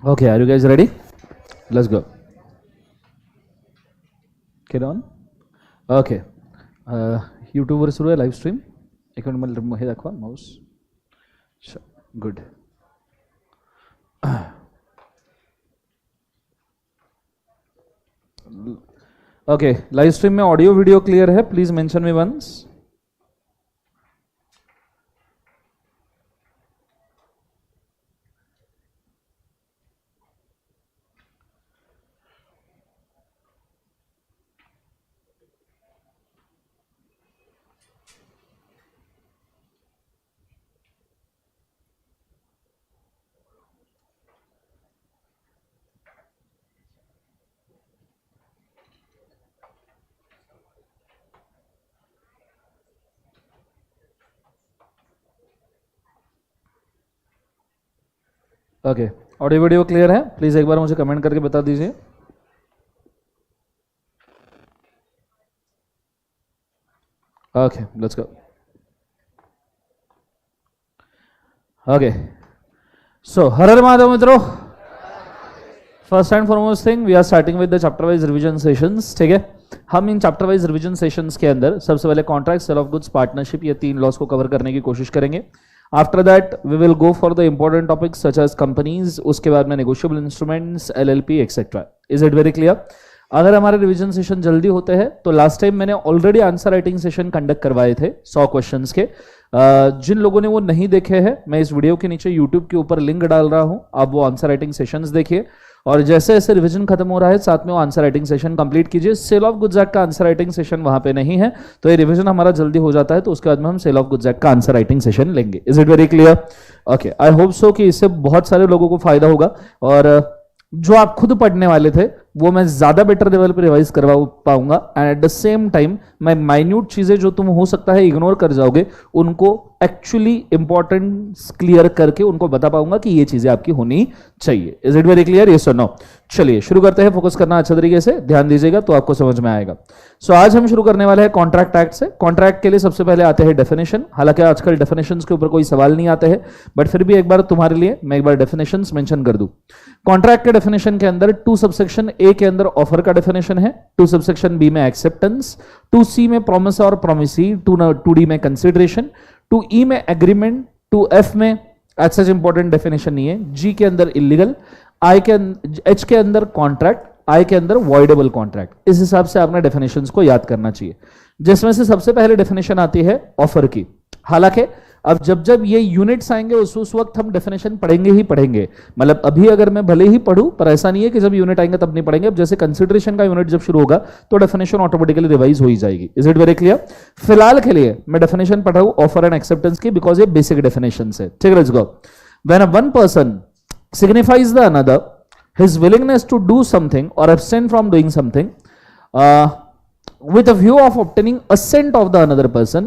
Okay, are you guys ready? Let's go. Get on. Okay. YouTube वर सुरू आहे live stream. एक minute मला हे दाखवा mouse. Good. Okay, live stream में ऑडियो वीडियो क्लियर है? Please mention me once. Okay, audio video clear है? Please एक बार मुझे कमेंट करके बता दीजिए. Okay, let's go. Okay, so Har Har Mahadev मित्रों. First and foremost thing, we are starting with the chapter wise revision sessions. ठीक है, हम इन चैप्टर वाइज रिवीजन सेशंस के अंदर सबसे पहले contract, sale of goods, partnership, ये 3 लॉस को कवर करने की कोशिश करेंगे. After that we will go for the important topics such as companies, उसके बाद में negotiable instruments, LLP etcetera. Is it very clear? अगर हमारे रिवीजन सेशन जल्दी होते हैं तो लास्ट टाइम मैंने already answer writing session conduct करवाए थे 100 क्वेश्चंस के. जिन लोगों ने वो नहीं देखे हैं, मैं इस वीडियो के नीचे यूट्यूब के ऊपर लिंक डाल रहा हूं, आप वो आंसर राइटिंग सेशंस देखिए. और जैसे जैसे रिवीजन खत्म हो रहा है साथ में वो आंसर राइटिंग सेशन कंप्लीट कीजिए. सेल ऑफ गुड्स एक्ट का आंसर राइटिंग सेशन वहां पे नहीं है, तो ये रिवीजन हमारा जल्दी हो जाता है, तो उसके बाद में हम सेल ऑफ गुड्स एक्ट का आंसर राइटिंग सेशन लेंगे. Is it very clear? Okay, I hope so कि इससे बहुत सारे लोगों को फायदा होगा. और जो आप खुद पढ़ने वाले थे वो मैं ज्यादा बेटर लेवल पे रिवाइज करवा पाऊंगा. And at the same time मैं माइन्यूट चीजें जो तुम हो सकता है इग्नोर कर जाओगे, उनको एक्चुअली इंपॉर्टेंस क्लियर करके उनको बता पाऊंगा कि ये चीजें आपकी होनी चाहिए. Is it very clear? Yes और नो? चलिए शुरू करते हैं. फोकस करना अच्छा तरीके से, ध्यान दीजिएगा तो आपको समझ में आएगा. सो आज हम शुरू करने वाले हैं कॉन्ट्रैक्ट एक्ट से. कॉन्ट्रैक्ट के लिए सबसे पहले आते हैं डेफिनेशन. हालांकि आजकल डेफिनेशंस के ऊपर कोई सवाल नहीं आते हैं, बट फिर भी एक बार तुम्हारे लिए मैं एक बार डेफिनेशंस मेंशन कर दूं. कॉन्ट्रैक्ट के डेफिनेशन के अंदर 2 सबसेक्शन ए के अंदर ऑफर का डेफिनेशन है, 2 सबसेक्शन बी में एक्सेप्टेंस, 2C में प्रॉमिस और प्रॉमिसी, 2D में कंसिडरेशन, 2E में एग्रीमेंट, 2F में एज सच इंपॉर्टेंट डेफिनेशन नहीं है, G के अंदर इलीगल, H के अंदर कॉन्ट्रैक्ट, I के अंदर वॉइडेबल कॉन्ट्रैक्ट. इस हिसाब से आपने डेफिनेशंस को याद करना चाहिए, जिसमें से सबसे पहले डेफिनेशन आती है ऑफर की. हालांकि अब जब ये यूनिट्स आएंगे उस वक्त हम डेफिनेशन पढ़ेंगे ही पढ़ेंगे. मतलब अभी अगर मैं भले ही पढ़ूं, पर ऐसा नहीं है कि जब यूनिट आएंगे तब नहीं पढ़ेंगे. अब जैसे कंसिडरेशन का यूनिट जब शुरू होगा तो डेफिनेशन ऑटोमेटिकली रिवाइज हो ही जाएगी. Is it very clear? फिलहाल के लिए मैं डेफिनेशन पढ़ रहा हूं ऑफर एंड एक्सेप्टेंस की, बिकॉज ये बेसिक डेफिनेशन है. ठीक है, let's go. When a one person signifies the another his willingness to do something और abstain from doing something with a view of obtaining assent of the another person,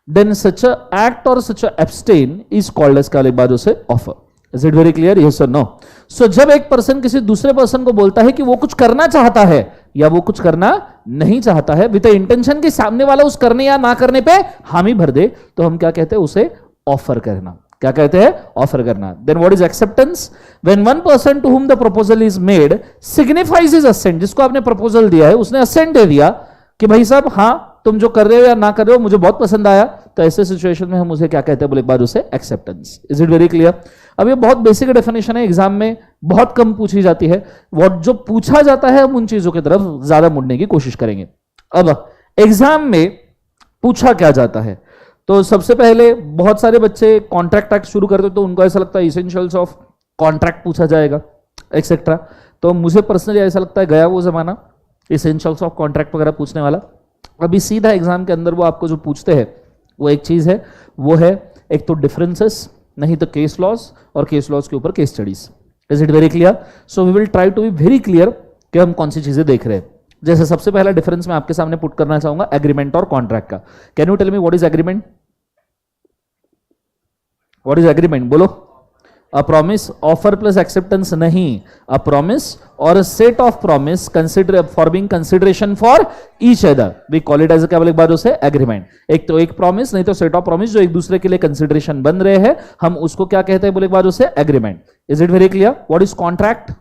then such a act or such a abstain is called as क्या लिख बाजू से offer. Is it very clear? Yes or no? So जब एक person किसी दूसरे person को बोलता है कि वो कुछ करना चाहता है या वो कुछ करना नहीं चाहता है, विद इंटेंशन कि सामने वाला उस करने या ना करने पे हामी भर दे, तो हम क्या कहते हैं? उसे ऑफर करना. क्या कहते हैं? ऑफर करना. Then what is acceptance? When one person to whom the proposal is made signifies his assent, जिसको आपने प्रपोजल दिया है उसने असेंट दे दिया कि भाई साहब हाँ तुम जो कर रहे हो या ना कर रहे हो मुझे बहुत पसंद आया, तो ऐसे सिचुएशन में हम उसे क्या कहते हैं? बोले एक बार उसे acceptance. Is it very clear? अब ये बहुत बेसिक डेफिनेशन है, एग्जाम में बहुत कम पूछी जाती है. व्हाट जो पूछा जाता है हम उन चीजों की तरफ ज्यादा मुड़ने की कोशिश करेंगे. अब एग्जाम में पूछा क्या जाता है, तो सबसे पहले बहुत सारे बच्चे कॉन्ट्रैक्ट एक्ट शुरू करते तो उनको ऐसा लगता है इसेंशियल्स ऑफ कॉन्ट्रैक्ट पूछा जाएगा एक्सेट्रा. तो मुझे पर्सनली ऐसा लगता है गया वो जमाना इसेंशियल्स ऑफ कॉन्ट्रैक्ट वगैरह पूछने वाला. अभी सीधा एग्जाम के अंदर वो आपको जो पूछते हैं वो एक चीज है, वो है एक तो डिफरेंसेस, नहीं तो केस लॉज, और केस लॉज के ऊपर case studies. Is it very clear? So we will try to be very clear कि हम कौन सी चीजें देख रहे हैं. जैसे सबसे पहला डिफरेंस मैं आपके सामने पुट करना चाहूंगा एग्रीमेंट और कॉन्ट्रैक्ट का. Can you tell me what is agreement? What is agreement? बोलो. A promise, offer plus acceptance नहीं, अ प्रॉमिस और a set of promise consider forming consideration for each other, we call it as क्या बोले बाद उसे agreement. एक तो एक प्रॉमिस नहीं तो सेट ऑफ प्रॉमिस जो एक दूसरे के लिए कंसिडरेशन बन रहे हैं, हम उसको क्या कहते हैं बोले बाद उसे agreement. Is it very clear? What is contract?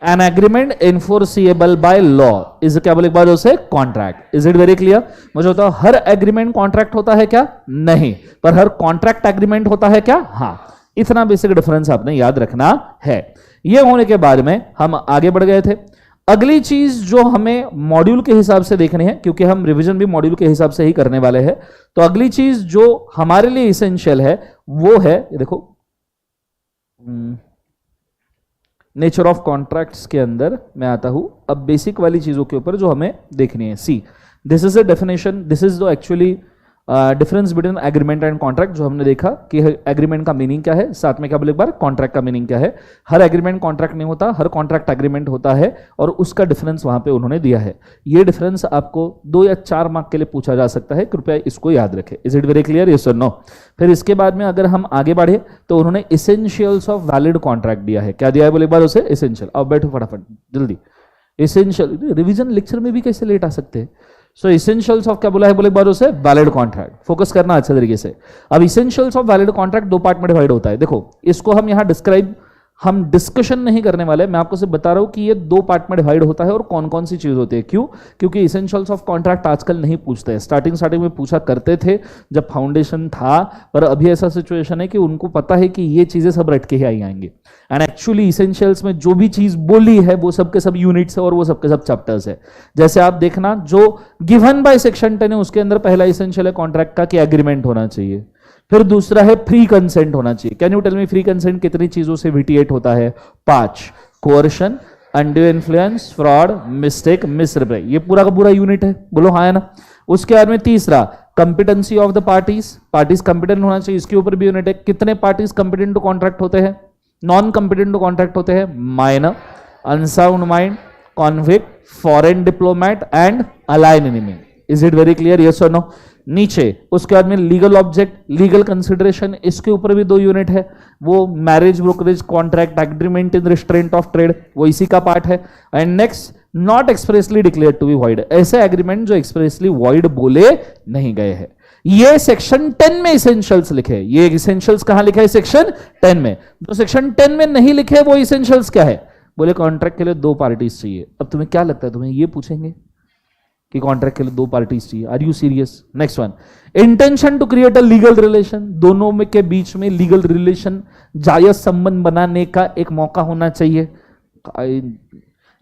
An agreement enforceable by law is क्या बोले बाद उसे contract. Is it very clear? मुझे बताओ हर एग्रीमेंट कॉन्ट्रैक्ट होता है क्या? नहीं। पर हर कॉन्ट्रैक्ट एग्रीमेंट होता है क्या? हाँ। इतना बेसिक डिफरेंस आपने याद रखना है। यह होने के बाद में हम आगे बढ़ गए थे। अगली चीज जो हमें मॉड्यूल के हिसाब से देखनी है, क्योंकि हम रिवीजन भी मॉड्यूल के हिसाब से ही करने वाले हैं, तो अगली चीज जो हमारे लिए इसेंशियल है वो है, देखो नेचर ऑफ कॉन्ट्रैक्ट्स के अंदर मैं आता हूं अब बेसिक वाली चीजों के ऊपर जो हमें देखनी है। See, this is a definition, this is the actually difference between agreement and contract, जो हमने देखा कि एग्रीमेंट का मीनिंग क्या है, साथ में क्या बोले एक बार कॉन्ट्रैक्ट का मीनिंग क्या है। हर एग्रीमेंट कॉन्ट्रैक्ट नहीं होता, हर कॉन्ट्रैक्ट एग्रीमेंट होता है, और उसका डिफरेंस वहां पे उन्होंने दिया है। ये डिफरेंस आपको 2 या 4 मार्क के लिए पूछा जा सकता है, कृपया इसको याद रखें। Is it very clear? Yes और नो? फिर इसके बाद में अगर हम आगे बढ़े तो उन्होंने इसेंशियल्स ऑफ वैलिड कॉन्ट्रैक्ट दिया है। क्या दिया है बोले एक बार उसे? इसेंशियल। अब बैठो फटाफट जल्दी। इसेंशियल रिवीजन लेक्चर में भी कैसे लेट आ सकते हैं? सो इसेंशियल्स ऑफ क्या बोला है बोले एक बार उसे? Valid contract. फोकस करना अच्छे तरीके से। अब essentials of valid contract 2 part में डिवाइड होता है। देखो इसको हम यहां डिस्क्राइब, हम डिस्कशन नहीं करने वाले, मैं आपको सिर्फ बता रहा हूं कि ये 2 पार्ट में डिवाइड होता है और कौन कौन सी चीज होती है। क्यों? क्योंकि इसेंशियल्स ऑफ कॉन्ट्रैक्ट आजकल नहीं पूछते हैं, स्टार्टिंग में पूछा करते थे जब फाउंडेशन था, पर अभी ऐसा सिचुएशन है कि उनको पता है कि ये चीजें सब रट के ही आई आएंगे। एंड एक्चुअली इसेंशियल्स में जो भी चीज बोली है वो सब के सब यूनिट्स है और वो सब के सब चैप्टर्स है। जैसे आप देखना जो गिवन बाय सेक्शन 10 है उसके अंदर पहला इसेंशियल है कॉन्ट्रैक्ट का कि एग्रीमेंट होना चाहिए, फिर दूसरा है फ्री कंसेंट होना चाहिए। Can you tell me free consent कितनी चीजों से विटिएट होता है? 5। Coercion, undue influence, fraud, mistake, misrepresent, ये पूरा का पूरा यूनिट है, बोलो हाँ है ना। उसके बाद में तीसरा competency of the parties, parties competent होना चाहिए, इसके ऊपर भी यूनिट है। कितने पार्टीज कंपिटेंट टू कॉन्ट्रैक्ट होते हैं? नॉन कंपिटेंट टू कॉन्ट्रैक्ट होते हैं, minor, unsound mind, convict, foreign diplomat and align enemy. Is it very clear? Yes और नो? नीचे उसके बाद में लीगल ऑब्जेक्ट, लीगल कंसिडरेशन, इसके ऊपर भी 2 यूनिट है। वो marriage brokerage contract, agreement in restraint of trade, वो इसी का पार्ट है। And next not expressly declare to be void, ऐसे एग्रीमेंट जो एक्सप्रेसली वॉइड बोले नहीं गए हैं। ये सेक्शन 10 में इसेंशियल्स लिखे, ये इसेंशियल्स कहां लिखा है? सेक्शन 10 में। जो सेक्शन 10 में नहीं लिखे वो इसेंशियल्स क्या है? बोले कॉन्ट्रैक्ट के लिए 2 पार्टीज चाहिए। अब तुम्हें क्या लगता है, तुम्हें ये पूछेंगे कि कॉन्ट्रैक्ट के लिए 2 पार्टीज चाहिए? Are you serious? Next one, intention to create a legal relation, दोनों में के बीच में लीगल रिलेशन, जायज संबंध बनाने का एक मौका होना चाहिए।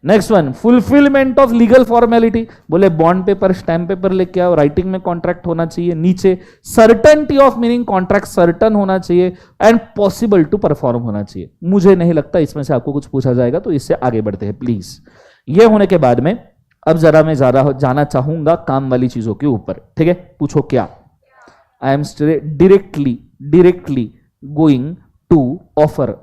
Next one, fulfilment of legal formality, बोले बॉन्ड पेपर, स्टैम्प पेपर लेके आओ, राइटिंग में कॉन्ट्रैक्ट होना चाहिए। नीचे certainty of meaning contract certain होना चाहिए एंड पॉसिबल टू परफॉर्म होना चाहिए। मुझे नहीं लगता इसमें से आपको कुछ पूछा जाएगा, तो इससे आगे बढ़ते हैं प्लीज। ये होने के बाद में अब जरा मैं जाना चाहूंगा काम वाली चीजों के ऊपर, ठीक है? पूछो क्या? I am directly going to offer,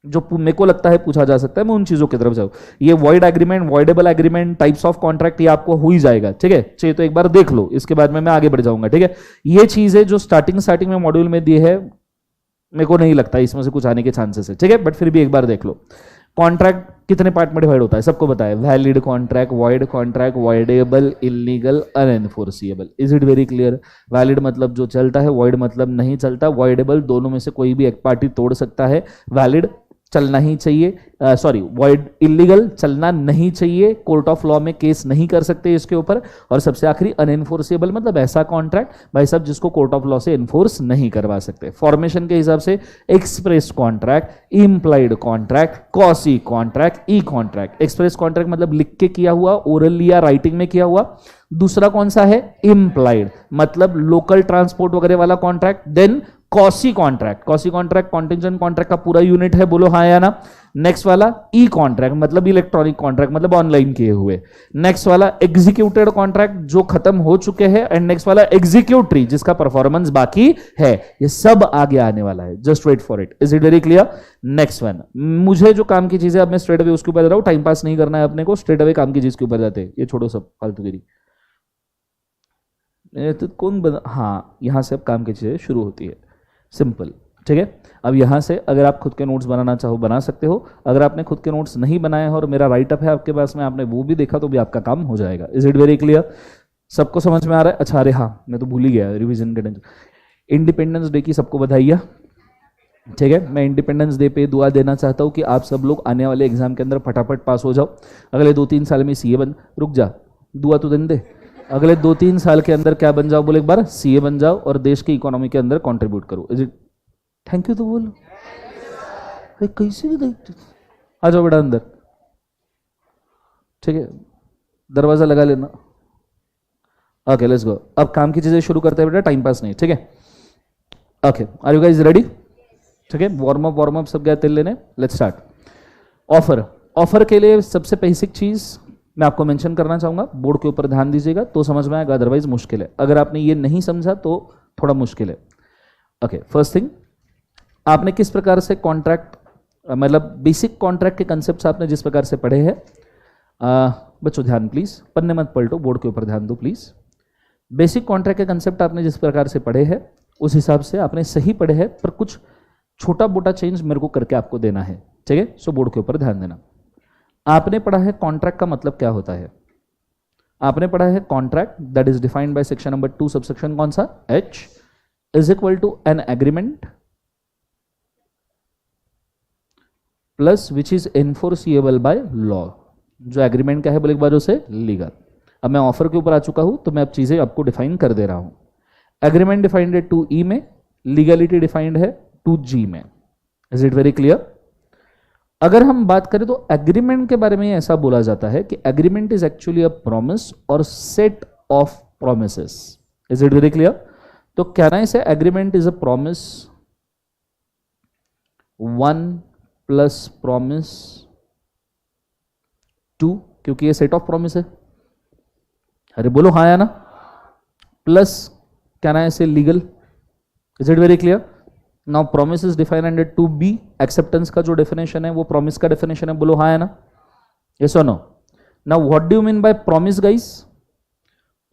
जो मेरे को लगता है पूछा जा सकता है, मैं उन चीजों की तरफ जाऊं। ये void agreement, voidable agreement, types of contract, ये आपको हो ही जाएगा, ठीक है? चाहिए तो एक बार देख लो, इसके बाद में मैं आगे बढ़ जाऊंगा, ठीक है? ये चीजें जो स्टार्टिंग में मॉड्यूल में दी है, मेरे को नहीं लगता इसमें से कुछ आने के चांसेस है, ठीक है? बट फिर भी एक बार देख लो। कॉन्ट्रैक्ट कितने पार्ट में डिवाइड होता है? सबको बताया, valid contract, void contract, voidable, illegal, अनएनफोर्सिएबल। Is it very clear? Valid मतलब जो चलता है, वॉइड मतलब नहीं चलता। वॉइडेबल दोनों में से कोई भी एक पार्टी तोड़ सकता है, वैलिड चलना ही चाहिए, सॉरी वॉइड, इलीगल चलना नहीं चाहिए, कोर्ट ऑफ लॉ में केस नहीं कर सकते इसके ऊपर। और सबसे आखिरी अनएनफोर्सेबल मतलब ऐसा कॉन्ट्रैक्ट भाई साहब जिसको कोर्ट ऑफ लॉ से एनफोर्स नहीं करवा सकते। फॉर्मेशन के हिसाब से express contract, implied contract, quasi contract, E contract. Express contract मतलब लिख के किया हुआ, ओरली या राइटिंग में किया हुआ। दूसरा कौन सा है? इम्प्लाइड मतलब लोकल ट्रांसपोर्ट वगैरह वाला contract. Then quasi contract, quasi contract contingent contract का पूरा यूनिट है, बोलो हाँ या ना। नेक्स्ट वाला ई कॉन्ट्रैक्ट मतलब इलेक्ट्रॉनिक कॉन्ट्रैक्ट मतलब ऑनलाइन किए हुए। नेक्स्ट वाला एग्जीक्यूटेड कॉन्ट्रैक्ट जो खत्म हो चुके हैं, एंड नेक्स्ट वाला एग्जीक्यूटरी जिसका परफॉर्मेंस बाकी है। ये सब आगे आने वाला है, just wait for it. Is it very clear? Next one, मुझे जो काम की चीजें अब मैं स्ट्रेट अवे उसके ऊपर जा रहा हूं, टाइम पास नहीं करना है अपने को, स्ट्रेट अवे काम की चीज के ऊपर जाते हैं। ये छोड़ो सब फालतूगिरी, तो कौन हाँ, यहां से अब काम की चीजें शुरू होती है। सिंपल, ठीक है। अब यहाँ से अगर आप खुद के नोट्स बनाना चाहो बना सकते हो, अगर आपने खुद के नोट्स नहीं बनाए हैं और मेरा राइट अप है आपके पास में, आपने वो भी देखा तो भी आपका काम हो जाएगा। Is it very clear? सबको समझ में आ रहा है? अच्छा, अरे हाँ मैं तो भूल ही गया रिवीजन के टेंशन। इंडिपेंडेंस डे की सबको बधाइयाँ, ठीक है। मैं इंडिपेंडेंस डे पे दुआ देना चाहता हूँ कि आप सब लोग आने वाले एग्जाम के अंदर फटाफट पास हो जाओ। अगले 2-3 साल में सीए बन, रुक जा दुआ तो देने दे, अगले 2-3 साल के अंदर क्या बन जाओ बोले एक बार, सीए बन जाओ और देश की इकोनॉमी के अंदर कंट्रीब्यूट करो। Is it? थैंक यू तो बोलो कैसे आ जाओ बेटा अंदर, ठीक है। दरवाजा लगा लेना। ओके लेट्स गो। अब काम की चीजें शुरू करते हैं बेटा, टाइम पास नहीं, ठीक है। Okay are you guys ready? ठीक है, वार्म अप सब गया तेल लेने। Let's start. ऑफर के लिए सबसे बेसिक चीज मैं आपको मेंशन करना चाहूंगा, बोर्ड के ऊपर ध्यान दीजिएगा तो समझ में आएगा, अदरवाइज मुश्किल है। अगर आपने ये नहीं समझा तो थोड़ा मुश्किल है। ओके फर्स्ट थिंग, आपने किस प्रकार से कॉन्ट्रैक्ट, मतलब बेसिक कॉन्ट्रैक्ट के कंसेप्ट्स आपने जिस प्रकार से पढ़े हैं, बच्चों ध्यान प्लीज, पन्ने मत पलटो, बोर्ड के ऊपर ध्यान दो प्लीज। बेसिक कॉन्ट्रैक्ट के कंसेप्ट आपने जिस प्रकार से पढ़े हैं उस हिसाब से आपने सही पढ़े हैं, पर कुछ छोटा मोटा चेंज मेरे को करके आपको देना है, ठीक है। सो बोर्ड के ऊपर ध्यान देना। आपने पढ़ा है कॉन्ट्रैक्ट का मतलब क्या होता है, आपने पढ़ा है contract that is defined by section number 2 subsection कौन सा, H is equal to an agreement plus which is enforceable by law. जो एग्रीमेंट क्या है बोले एक बार उसे लीगल। अब मैं ऑफर के ऊपर आ चुका हूं तो मैं अब चीजें आपको डिफाइन कर दे रहा हूं। एग्रीमेंट डिफाइंड है 2E में, लीगलिटी डिफाइंड है 2G में। Is it very clear? अगर हम बात करें तो एग्रीमेंट के बारे में ऐसा बोला जाता है कि agreement is actually a promise और set of promises. Is it very clear? तो कहना है इसे agreement is a promise 1 plus promise 2, क्योंकि ये सेट ऑफ प्रॉमिस है। अरे बोलो हाँ या ना। प्लस कहना है इसे legal. Is it very clear? Now promise is defined under 2B। Acceptance का जो डेफिनेशन है वो प्रॉमिस का डेफिनेशन है, बोलो हाँ है ना, यस और no. Now what do you mean by promise guys?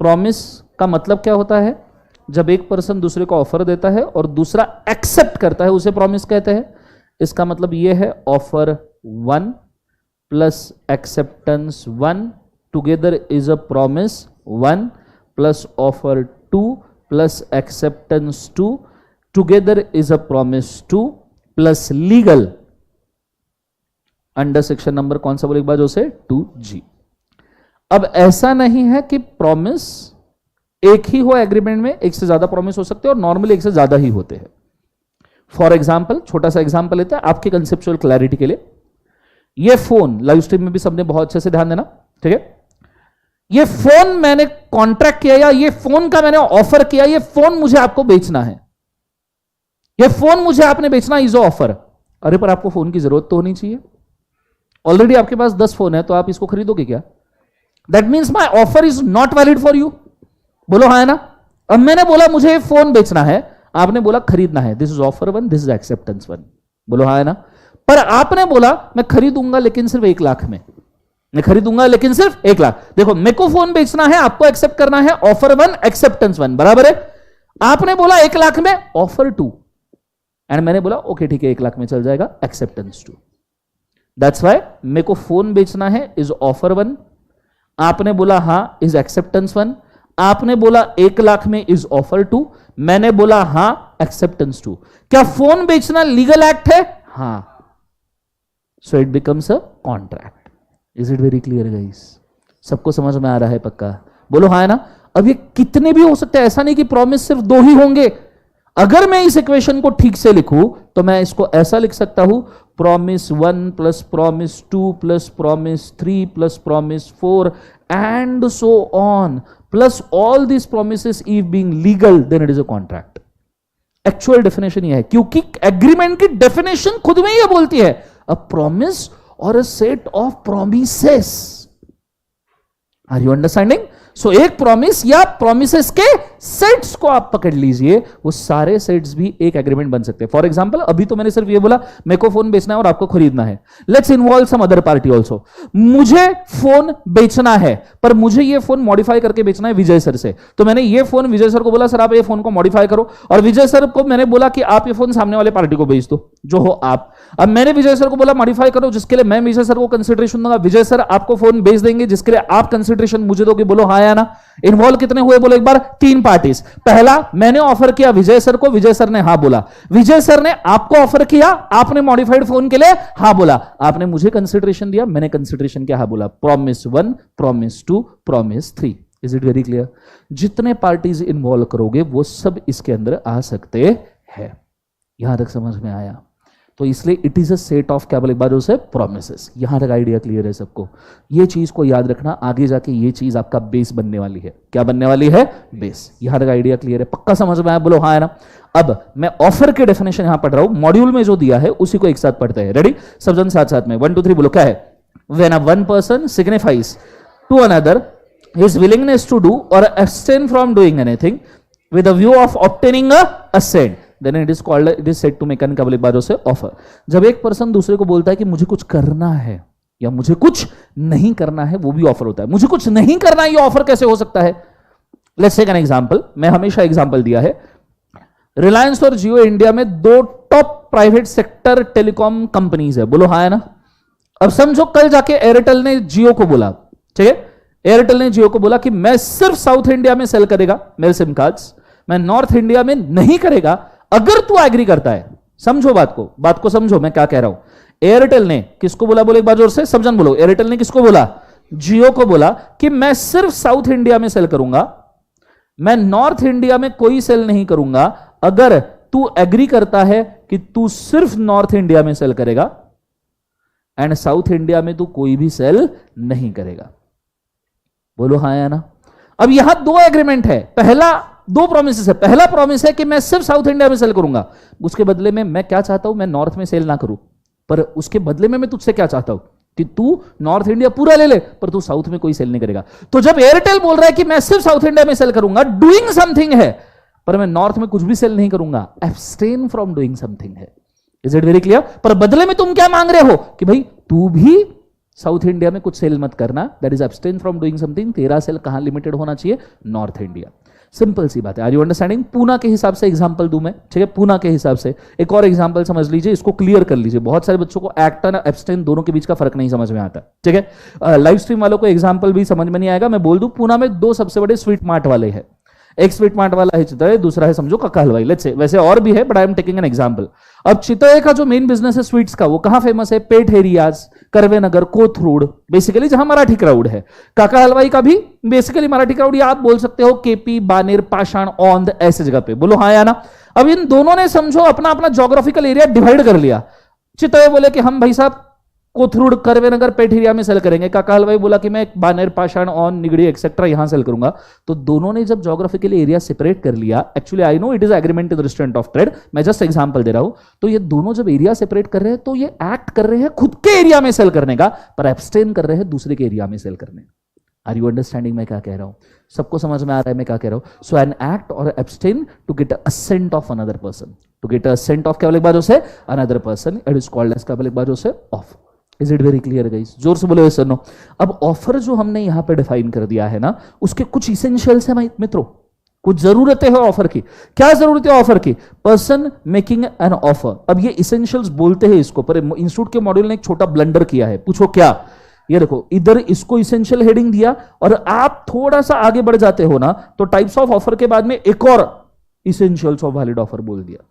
Promise का मतलब क्या होता है? जब एक पर्सन दूसरे को ऑफर देता है और दूसरा एक्सेप्ट करता है उसे प्रॉमिस कहते हैं। इसका मतलब ये है offer 1 plus acceptance 1 together is a promise 1 plus offer 2 plus acceptance 2 together is a promise 2 plus legal under section number कौन सा बोले एक बार जो से 2G। अब ऐसा नहीं है कि प्रॉमिस एक ही हो एग्रीमेंट में, एक से ज्यादा प्रॉमिस हो सकते हैं और नॉर्मली एक से ज्यादा ही होते हैं। फॉर एग्जाम्पल, छोटा सा एग्जाम्पल लेते हैं आपके कंसेप्चुअल क्लैरिटी के लिए। ये फोन, लाइव स्ट्रीम में भी सबने बहुत अच्छे से ध्यान देना, ठीक है। ये फोन मैंने कॉन्ट्रैक्ट किया या ये फोन का मैंने ऑफर किया, ये फोन मुझे आपको बेचना है, ये फोन मुझे आपने बेचना इज ऑफर। अरे पर आपको फोन की जरूरत तो होनी चाहिए, ऑलरेडी आपके पास 10 फोन है तो आप इसको खरीदोगे क्या? That means my offer is not valid for you. बोलो हाँ है ना। अब मैंने बोला मुझे ये फोन बेचना है, आपने बोला खरीदना है, this is offer 1, this is acceptance 1। बोलो हाँ है ना। पर आपने बोला मैं खरीदूंगा लेकिन सिर्फ 1 लाख में, मैं खरीदूंगा लेकिन सिर्फ 1 लाख। देखो मेरे को फोन बेचना है, आपको एक्सेप्ट करना है, ऑफर 1 एक्सेप्टेंस 1 बराबर है। आपने बोला 1 लाख में ऑफर 2 एंड मैंने बोला ओके ठीक है 1 लाख में चल जाएगा एक्सेप्टेंस 2। दैट्स वाई मेरे को फोन बेचना है इज ऑफर 1, आपने बोला हाँ इज एक्सेप्टेंस 1, आपने बोला 1 लाख में इज ऑफर 2, मैंने बोला हाँ एक्सेप्टेंस 2। क्या फोन बेचना लीगल एक्ट है? हाँ। So it becomes a contract. Is it very clear guys? सबको समझ में आ रहा है पक्का? बोलो हाँ है ना। अब ये कितने भी हो सकते हैं, ऐसा नहीं कि प्रॉमिस सिर्फ 2 ही होंगे। अगर मैं इस इक्वेशन को ठीक से लिखूं तो मैं इसको ऐसा लिख सकता हूं, promise 1 plus promise 2 plus promise 3 plus promise 4 and so on plus all this promises if being legal then it is a contract. Actual definition यह है, क्योंकि एग्रीमेंट की डेफिनेशन खुद में यह बोलती है अ प्रॉमिस और a set of promises. Are you understanding? So एक प्रॉमिस या प्रोमिसेस के सेट्स को आप पकड़ लीजिए, वो सारे सेट्स भी एक एग्रीमेंट बन सकते हैं। फॉर एग्जांपल अभी तो मैंने सिर्फ ये बोला मेरे को फोन बेचना है और आपको खरीदना है। Let's involve some other party also. मुझे फोन बेचना है पर मुझे ये फोन मॉडिफाई करके बेचना है विजय सर से। तो मैंने ये फोन विजय सर को बोला सर आप ये फोन को मॉडिफाई करो, और विजय सर को मैंने बोला कि आप ये फोन सामने वाले पार्टी को बेच दो जो हो आप। अब मैंने विजय सर को बोला मॉडिफाई करो, जिसके लिए मैं विजय सर को कंसिडरेशन दूंगा, विजय सर आपको फोन बेच देंगे जिसके लिए आप कंसिडरेशन मुझे दोगे। बोलो हाँ या ना। इन्वॉल्व कितने हुए बोलो एक बार, 3 पार्टीज। पहला मैंने ऑफर किया विजय सर को, विजय सर ने हाँ बोला। विजय सर ने आपको ऑफर किया, आपने मॉडिफाइड फोन के लिए हाँ बोला। आपने मुझे कंसिडरेशन दिया, मैंने कंसिडरेशन क्या हाँ बोला। Promise 1, promise 2, promise 3। Is it very clear? जितने पार्टीज इन्वॉल्व करोगे वो सब इसके अंदर आ सकते हैं। यहां तक समझ में आया? तो इसलिए it is a set of क्या बोले एक बार उसे प्रोमिसेस। यहां तक आइडिया क्लियर है सबको? ये चीज को याद रखना, आगे जाके ये चीज आपका बेस बनने वाली है। क्या बनने वाली है? बेस। यहां तक आइडिया क्लियर है? पक्का समझ में आया? बोलो हाँ है ना। अब मैं ऑफर के डेफिनेशन यहां पढ़ रहा हूं, मॉड्यूल में जो दिया है उसी को एक साथ पढ़ते हैं। रेडी? सब जन साथ साथ में 1 2 3 बोलो। क्या है? When a one person signifies to another his willingness to do or abstain from doing anything with a view of obtaining a assent, then it is called, it is said to make an क्या बोले एक बार से offer. जब एक person दूसरे को बोलता है कि मुझे कुछ करना है या मुझे कुछ नहीं करना है, वो भी ऑफर होता है। मुझे कुछ नहीं करना है, ये ऑफर कैसे हो सकता है? Let's take an example. मैं हमेशा एग्जांपल दिया है, रिलायंस और जियो इंडिया में 2 top private sector telecom companies है। बोलो हाँ है ना। अब समझो कल जाके एयरटेल ने जियो को बोला, ठीक है, एयरटेल ने जियो को बोला कि मैं सिर्फ साउथ इंडिया में सेल करेगा मेरे सिम कार्ड्स, मैं नॉर्थ इंडिया में नहीं करेगा, अगर तू एग्री करता है। समझो बात को समझो मैं क्या कह रहा हूं। एयरटेल ने किसको बोला? बोले एक बार जोर से, सब जन बोलो। एयरटेल ने किसको बोला? जियो को बोला कि मैं सिर्फ साउथ इंडिया में सेल करूंगा, मैं नॉर्थ इंडिया में कोई सेल नहीं करूंगा, अगर तू एग्री करता है कि तू सिर्फ नॉर्थ इंडिया में सेल करेगा एंड साउथ इंडिया में तू कोई भी सेल नहीं करेगा। बोलो हाँ या ना। अब यहां 2 एग्रीमेंट है, पहला 2 प्रोमिस है। पहला प्रोमिस है कि मैं सिर्फ साउथ इंडिया में सेल करूंगा, उसके बदले में मैं क्या चाहता हूं? मैं नॉर्थ में सेल ना करूं, पर उसके बदले में मैं तुझसे क्या चाहता हूं? कि तू नॉर्थ इंडिया पूरा ले ले पर तू साउथ में कोई सेल नहीं करेगा। तो जब एयरटेल बोल रहा है कि मैं सिर्फ साउथ इंडिया में सेल करूंगा, डूइंग समथिंग है, पर मैं नॉर्थ में कुछ भी सेल नहीं करूंगा, एब्सटेन फ्रॉम डूइंग समथिंग है। Is it very clear? पर बदले में तुम क्या मांग रहे हो? कि भाई तू भी साउथ इंडिया में कुछ सेल मत करना, that is abstain from doing something. तेरा सेल कहां लिमिटेड होना चाहिए? North India. सिंपल सी बात है। Are you understanding? पूना के हिसाब से एग्जांपल दूं मैं, ठीक है? पूना के हिसाब से एक और एग्जांपल समझ लीजिए, इसको क्लियर कर लीजिए। बहुत सारे बच्चों को एक्ट और एब्सटेन दोनों के बीच का फर्क नहीं समझ में आता, ठीक है? लाइव स्ट्रीम वालों को एग्जांपल भी समझ में नहीं आएगा, मैं बोल दूं। पूना में 2 सबसे बड़े स्वीट मार्ट वाले हैं। एक स्वीट मार्ट वाला है चितौय, दूसरा है समझो काका हलवाई। लेट्स से वैसे और भी है but I am taking an example. अब चितौय का जो मेन बिजनेस है स्वीट्स का, वो कहां फेमस है? पेठ एरियाज, करवे नगर, कोथरूड, बेसिकली जहां मराठी क्राउड है। काका हलवाई का भी बेसिकली मराठी क्राउड, या आप बोल सकते हो केपी, बानेर, पाषाण, औंध, ऐसे जगह पे। बोलो हाँ या ना। अब इन दोनों ने समझो अपना अपना ज्योग्राफिकल एरिया डिवाइड कर लिया। चितौय बोले कि हम भाई साहब कोथरूड, करवे नगर, पेठ एरिया में सेल करेंगे। काका हलवाई बोला कि मैं बानेर, पाषाण, ऑन, निगड़ी एक्सेट्रा यहां सेल करूंगा। तो दोनों ने जब ज्योग्राफिकल एरिया सेपरेट कर लिया, actually I know it is agreement in restraint of trade, मैं जस्ट एग्जांपल दे रहा हूं। तो ये दोनों जब एरिया सेपरेट कर रहे हैं तो ये एक्ट कर रहे हैं खुद के एरिया में सेल करने का, पर एब्सटेन कर रहे हैं दूसरे के एरिया में सेल करने। आर यू अंडरस्टैंडिंग मैं क्या कह रहा हूं? सबको समझ में आ रहा है मैं क्या कह रहा हूं? सो एन एक्ट और abstain to get assent of another person, to get assent of क्या बोले एक बार से another person, it is called as क्या बोले एक बार से offer. Is it very clear guys? जोर से बोले सर नो। अब ऑफर जो हमने यहां पे डिफाइन कर दिया है ना, उसके कुछ इसेंशियल्स हैं मित्रों, कुछ जरूरतें हैं ऑफर की। क्या जरूरत है ऑफर की? Person making an offer. अब ये इसेंशियल्स बोलते हैं इसको, पर इंस्टीट्यूट के मॉड्यूल ने एक छोटा ब्लंडर किया है। पूछो क्या? ये देखो इधर इसको इसेंशियल हेडिंग दिया, और आप थोड़ा सा आगे बढ़ जाते हो ना तो टाइप्स ऑफ ऑफर के बाद में एक और इसेंशियल्स ऑफ वैलिड ऑफर बोल दिया।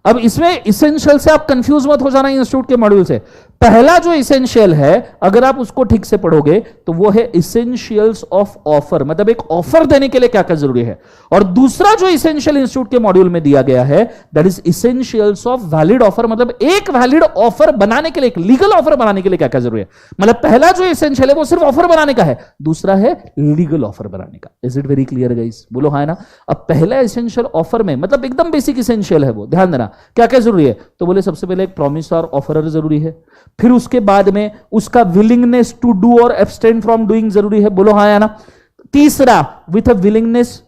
अब इसमें इसेंशियल से आप कंफ्यूज मत हो जाना इंस्टीट्यूट के मॉड्यूल से। पहला जो इसेंशियल है, अगर आप उसको ठीक से पढ़ोगे तो वो है इसेंशियल्स ऑफ ऑफर, मतलब एक ऑफर देने के लिए क्या क्या जरूरी है। और दूसरा जो इसेंशियल इंस्टीट्यूट के मॉड्यूल में दिया गया है, that is essentials of valid offer, मतलब एक वैलिड ऑफर बनाने के लिए, एक लीगल ऑफर बनाने के लिए क्या क्या जरूरी है। मतलब पहला जो इसेंशियल है वो सिर्फ ऑफर बनाने का है, दूसरा है लीगल ऑफर बनाने का। Is it very clear guys? बोलो हाँ है ना। अब पहला इसेंशियल ऑफर में, मतलब एकदम बेसिक इसेंशियल है वो, ध्यान देना क्या क्या जरूरी है। तो बोले सबसे पहले एक प्रॉमिस और ऑफरर जरूरी है, फिर उसके बाद में उसका विलिंगनेस टू डू और एब्सटेन फ्रॉम डूइंग जरूरी है। बोलो हाँ या ना। तीसरा, with a willingness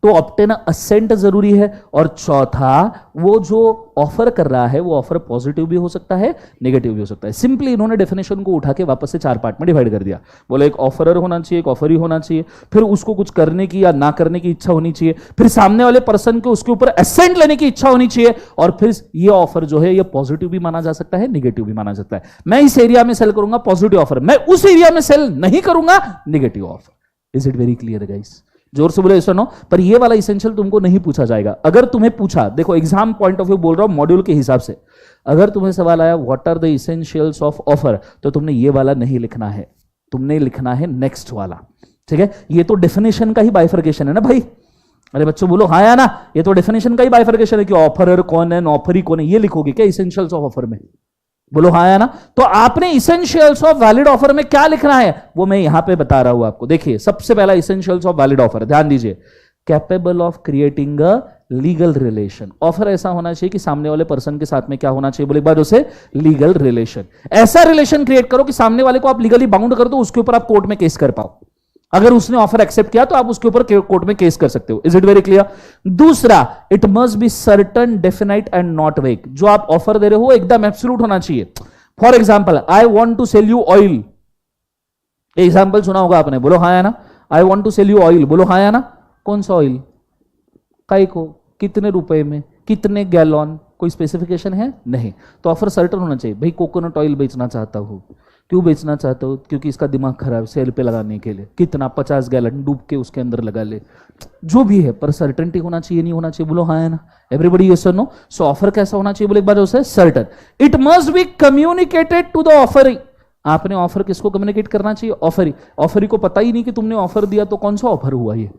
to obtain assent जरूरी है। और चौथा, वो जो ऑफर कर रहा है वो ऑफर पॉजिटिव भी हो सकता है, नेगेटिव भी हो सकता है। सिंपली इन्होंने डेफिनेशन को उठा के वापस से 4 पार्ट में डिवाइड कर दिया। बोले एक ऑफरर होना चाहिए, एक ऑफर ही होना चाहिए, फिर उसको कुछ करने की या ना करने की इच्छा होनी चाहिए, फिर सामने वाले पर्सन को उसके ऊपर असेंट लेने की इच्छा होनी चाहिए, और फिर ये ऑफर जो है ये पॉजिटिव भी माना जा सकता है, नेगेटिव भी माना जाता है। मैं इस एरिया में सेल करूंगा पॉजिटिव ऑफर, मैं उस एरिया में सेल नहीं करूंगा negative offer. Is it very clear guys? जोर से बोले सुनो। पर ये वाला इसेंशियल तुमको नहीं पूछा जाएगा। अगर तुम्हें पूछा, देखो एग्जाम पॉइंट ऑफ व्यू बोल रहा हूं मॉड्यूल के हिसाब से, अगर तुम्हें सवाल आया what are the essentials of offer, तो तुमने ये वाला नहीं लिखना है, तुमने लिखना है नेक्स्ट वाला। ठीक है, ये तो डेफिनेशन का ही बाइफर्केशन है ना भाई। अरे बच्चों बोलो हाँ या ना, ये तो डेफिनेशन का ही बाइफर्केशन है कि ऑफरर कौन है, ऑफरी कौन है, ये लिखोगे क्या इसेंशियल्स ऑफ ऑफर में? बोलो हाँ या ना। तो आपने इसेंशियल्स ऑफ वैलिड ऑफर में क्या लिखना है वो मैं यहां पे बता रहा हूं आपको। देखिए सबसे पहला इसेंशियल्स ऑफ वैलिड ऑफर, ध्यान दीजिए, capable of creating a legal relation. Offer ऐसा होना चाहिए कि सामने वाले पर्सन के साथ में क्या होना चाहिए, बोले एक बार उसे लीगल रिलेशन। ऐसा रिलेशन क्रिएट करो कि सामने वाले को आप लीगली बाउंड कर दो, उसके ऊपर आप कोर्ट में केस कर पाओ। अगर उसने ऑफर एक्सेप्ट किया तो आप उसके ऊपर कोर्ट में केस कर सकते हो। Is it very clear? दूसरा, it must be certain, definite and not vague. जो आप ऑफर दे रहे हो एकदम एब्सोल्यूट होना चाहिए। For example, I want to sell you oil. Example सुना होगा आपने, बोलो हाँ या ना। I want to sell you oil, बोलो हाँ या ना। कौन सा ऑयल, काई को, कितने रुपए में, कितने गैलन, कोई स्पेसिफिकेशन है नहीं। तो ऑफर सर्टन होना चाहिए। भाई कोकोनट ऑयल बेचना चाहता हूं। क्यों बेचना चाहता हूं? क्योंकि इसका दिमाग खराब, सेल पे लगाने के लिए। कितना, 50 गैलन डूब के उसके अंदर लगा ले, जो भी है, पर सर्टेनिटी होना चाहिए, नहीं होना चाहिए, बोलो हाँ है ना। एवरीबडी यस और नो। सो ऑफर कैसा होना चाहिए, बोले एक बार उसे certain. It must be communicated to the offer. आपने ऑफर किसको कम्युनिकेट करना चाहिए? ऑफरी। ऑफरी को पता ही नहीं कि तुमने ऑफर दिया, तो कौन सा ऑफर हुआ ये?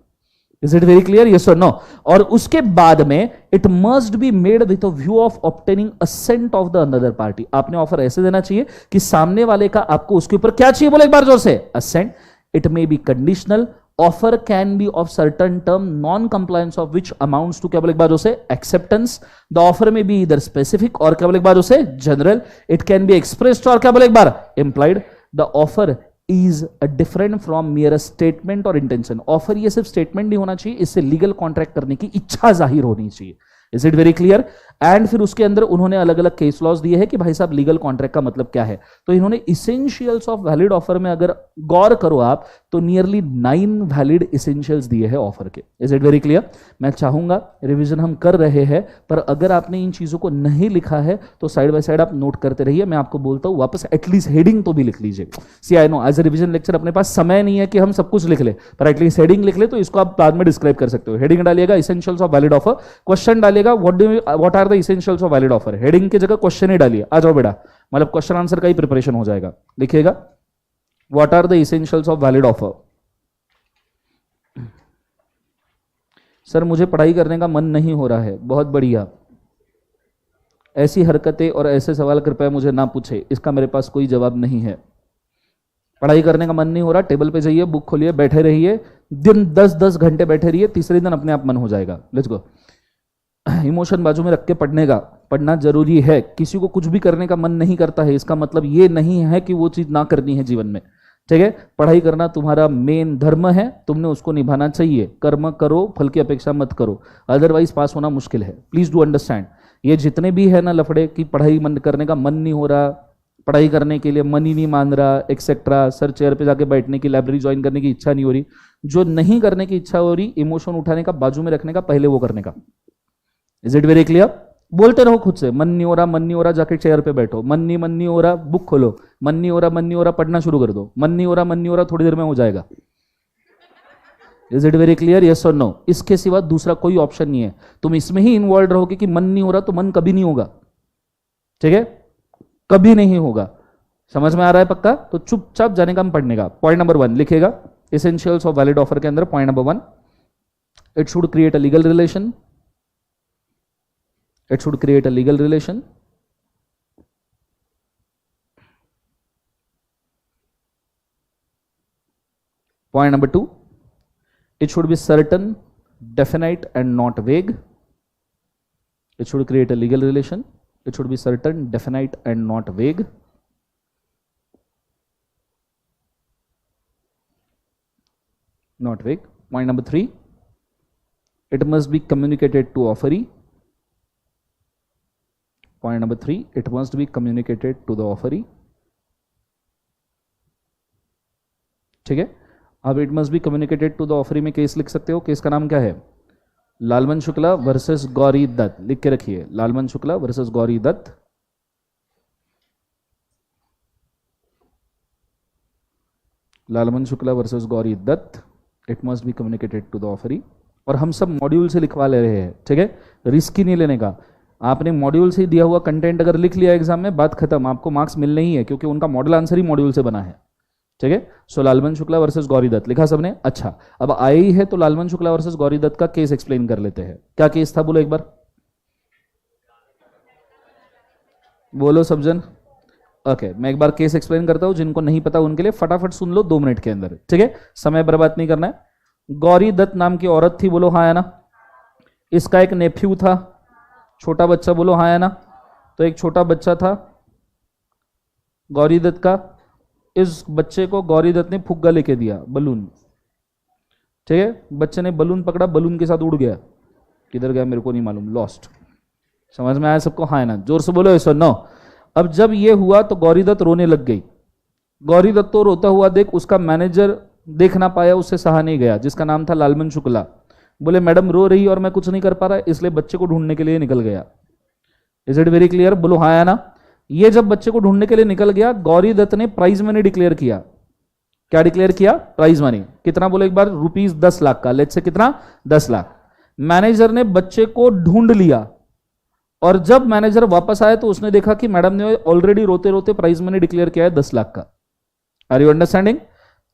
Is it very clear? Yes और नो। और उसके बाद में it must be made with a view of obtaining assent of the another party. आपने ऑफर ऐसे देना चाहिए कि सामने वाले का आपको उसके ऊपर क्या चाहिए, बोले एक बार जोर से, assent. It may be conditional. Offer can be of certain term, non compliance of which amounts to क्या बोले एक बार उसे, acceptance. The offer may be either specific और क्या बोले एक बार उसे, general. It can be expressed और क्या बोले एक बार, implied. The offer is different from mere statement और इंटेंशन। ऑफर ये सिर्फ स्टेटमेंट नहीं होना चाहिए, इससे लीगल कॉन्ट्रैक्ट करने की इच्छा जाहिर होनी चाहिए। Is it very clear? And फिर उसके अंदर उन्होंने अलग अलग केस लॉज दिए हैं कि भाई साहब लीगल कॉन्ट्रैक्ट का मतलब क्या है। तो इन्होंने इसेंशियल्स ऑफ वैलिड ऑफर में अगर गौर करो आप, तो नियरली 9 वैलिड इसेंशियल्स दिए हैं ऑफर के। Is it very clear? मैं चाहूंगा रिवीजन हम कर रहे हैं, पर अगर आपने इन चीजों को नहीं लिखा है तो साइड बाय साइड आप नोट करते रहिए। मैं आपको बोलता हूं वापस एटलीस्ट हेडिंग तो भी लिख लीजिए। See I know as a revision lecture अपने पास समय नहीं है कि हम सब कुछ लिख ले, पर एटलीस्ट हेडिंग लिख ले, तो इसको आप बाद में डिस्क्राइब कर सकते हो। हेडिंग डालिएगा essentials of valid offer, question डालिएगा what are the essentials of valid offer. Heading की जगह क्वेश्चन ही डालिए, आ जाओ बेटा, मतलब क्वेश्चन आंसर का ही प्रिपरेशन हो जाएगा। लिखिएगा what are the essentials of valid offer. Sir मुझे पढ़ाई करने का मन नहीं हो रहा है। बहुत बढ़िया, ऐसी हरकतें और ऐसे सवाल कृपया मुझे ना पूछे, इसका मेरे पास कोई जवाब नहीं है। पढ़ाई करने का मन नहीं हो रहा, टेबल पे जाइए, बुक खोलिए, बैठे रहिए, दिन 10-10 घंटे बैठे रहिए, तीसरे दिन अपने आप मन हो जाएगा। Let's go. इमोशन बाजू में रख के पढ़ना जरूरी है। किसी को कुछ भी करने का मन नहीं करता है, इसका मतलब ये नहीं है कि वो चीज ना करनी है जीवन में। ठीक है, पढ़ाई करना तुम्हारा मेन धर्म है, तुमने उसको निभाना चाहिए। कर्म करो, फल की अपेक्षा मत करो, अदरवाइज पास होना मुश्किल है। Please do understand. ये जितने भी है ना लफड़े कि पढ़ाई मन करने का मन नहीं हो रहा, पढ़ाई करने के लिए मन ही नहीं मान रहा, एक्सेट्रा, सर चेयर पे जाके बैठने की, लाइब्रेरी ज्वाइन करने की इच्छा नहीं हो रही, जो नहीं करने की इच्छा हो रही, इमोशन उठाने का, बाजू में रखने का, पहले वो करने का। Is it very clear? बोलते रहो खुद से, मन नहीं हो रहा, मन नहीं हो रहा, जाके चेयर पे बैठो। मन नहीं हो रहा, बुक खोलो। मन नहीं हो रहा, मन नहीं हो रहा, पढ़ना शुरू कर दो। मन नहीं हो रहा, मन नहीं हो रहा, थोड़ी देर में हो जाएगा। Is it very clear? Yes और नो? इसके सिवा दूसरा कोई ऑप्शन नहीं है। तुम इसमें ही इन्वॉल्व रहोगे कि मन नहीं हो रहा, तो मन कभी नहीं होगा। ठीक है, कभी नहीं होगा। समझ में आ रहा है पक्का? तो चुपचाप जाने का, हम पढ़ने का। पॉइंट नंबर 1 लिखेगा एसेंशियल्स ऑफ वैलिड ऑफर के अंदर। Point number 1, it should create a legal relation. It should create a legal relation. Point number 2, it should be certain, definite and not vague. It should create a legal relation. It should be certain, definite and not vague. not vague. Point number 3, it must be communicated to offeree. Point number 3, it must be communicated to the offeree. ठीक है, अब it must be communicated to the offeree में case लिख सकते हो. Case का नाम क्या है? लालमन शुक्ला वर्सेस गौरी दत्त. लिख के रखिए, Lalman Shukla versus Gauri Dutt. Lalman Shukla versus Gauri Dutt. It must be communicated to the offeree. और हम सब मॉड्यूल से लिखवा ले रहे हैं, ठीक है, रिस्क ही नहीं लेने का. आपने मॉड्यूल से दिया हुआ कंटेंट अगर लिख लिया एग्जाम में, बात खत्म, आपको मार्क्स मिलने ही है, क्योंकि उनका मॉडल आंसर ही मॉड्यूल से बना है. ठीक है, सो लालमन शुक्ला वर्सेस गौरी दत्त लिखा सबने. अच्छा, अब आई ही है तो लालमन शुक्ला वर्सेस गौरी दत्त का केस एक्सप्लेन कर लेते हैं. क्या केस था बोलो एक बार, बोलो सब जन. ओके, मैं एक बार केस एक्सप्लेन करता हूं, जिनको नहीं पता उनके लिए फटाफट सुन लो 2 मिनट के अंदर. ठीक है, समय बर्बाद नहीं करना है. गौरी दत्त नाम की औरत थी, बोलो हाँ है ना. इसका एक नेफ्यू था, छोटा बच्चा, बोलो हाँ है ना. तो एक छोटा बच्चा था गौरी दत्त का. इस बच्चे को गौरी दत्त ने फुग्गा लेके दिया, बलून. ठीक है, बच्चे ने बलून पकड़ा, बलून के साथ उड़ गया. किधर गया मेरे को नहीं मालूम, लॉस्ट. समझ में आया सबको, हाँ है ना. जोर से बोलो ऐसा नो. अब जब ये हुआ तो गौरी दत्त रोने लग गई. गौरी दत्त तो रोता हुआ देख उसका मैनेजर देख ना पाया, उससे सहा नहीं गया, जिसका नाम था लालमन शुक्ला. बोले मैडम रो रही और मैं कुछ नहीं कर पा रहा, इसलिए बच्चे को ढूंढने के लिए निकल गया. इज इट वेरी क्लियर, बोलो हाँ है ना. ये जब बच्चे को ढूंढने के लिए निकल गया, गौरी दत्त ने प्राइज मनी डिक्लेयर किया. क्या डिक्लेयर किया? Prize money. कितना बोलो एक बार, ₹10 लाख का. लेट्स से कितना, 10 लाख. मैनेजर ने बच्चे को ढूंढ लिया, और जब मैनेजर वापस आया तो उसने देखा कि मैडम ने ऑलरेडी रोते रोते प्राइज मनी डिक्लेयर किया है 10 लाख का. Are you understanding?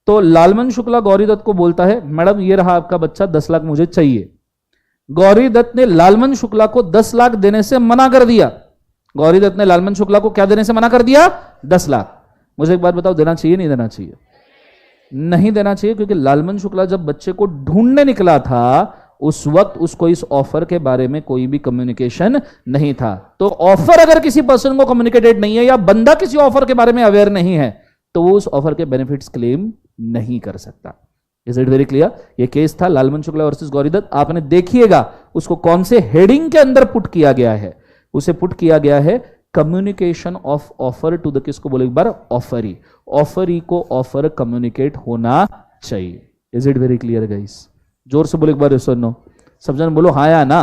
तो लालमन शुक्ला गौरी दत्त को बोलता है, मैडम ये रहा आपका बच्चा, 10 लाख मुझे चाहिए. गौरी दत्त ने लालमन शुक्ला को 10 लाख देने से मना कर दिया. गौरी दत्त ने लालमन शुक्ला को क्या देने से मना कर दिया? 10 लाख. मुझे एक बात बताओ, देना चाहिए नहीं देना चाहिए? नहीं देना चाहिए, क्योंकि लालमन शुक्ला जब बच्चे को ढूंढने निकला था उस वक्त उसको इस ऑफर के बारे में कोई भी कम्युनिकेशन नहीं था. तो ऑफर अगर किसी पर्सन को कम्युनिकेटेड नहीं है, या बंदा किसी ऑफर के बारे में अवेयर नहीं है, तो वो उस ऑफर के बेनिफिट्स क्लेम नहीं कर सकता. Is it very clear? ये केस था लालमन शुक्ला वर्सेस गौरी दत्त. आपने देखिएगा उसको कौन से हेडिंग के अंदर पुट किया गया है. उसे पुट किया गया है communication of offer to the, किसको बोले एक बार, ऑफरी. ऑफरी को ऑफर कम्युनिकेट होना चाहिए. Is it very clear guys? जोर से बोलो एक बार, सुनो सब जन, बोलो हाँ या ना.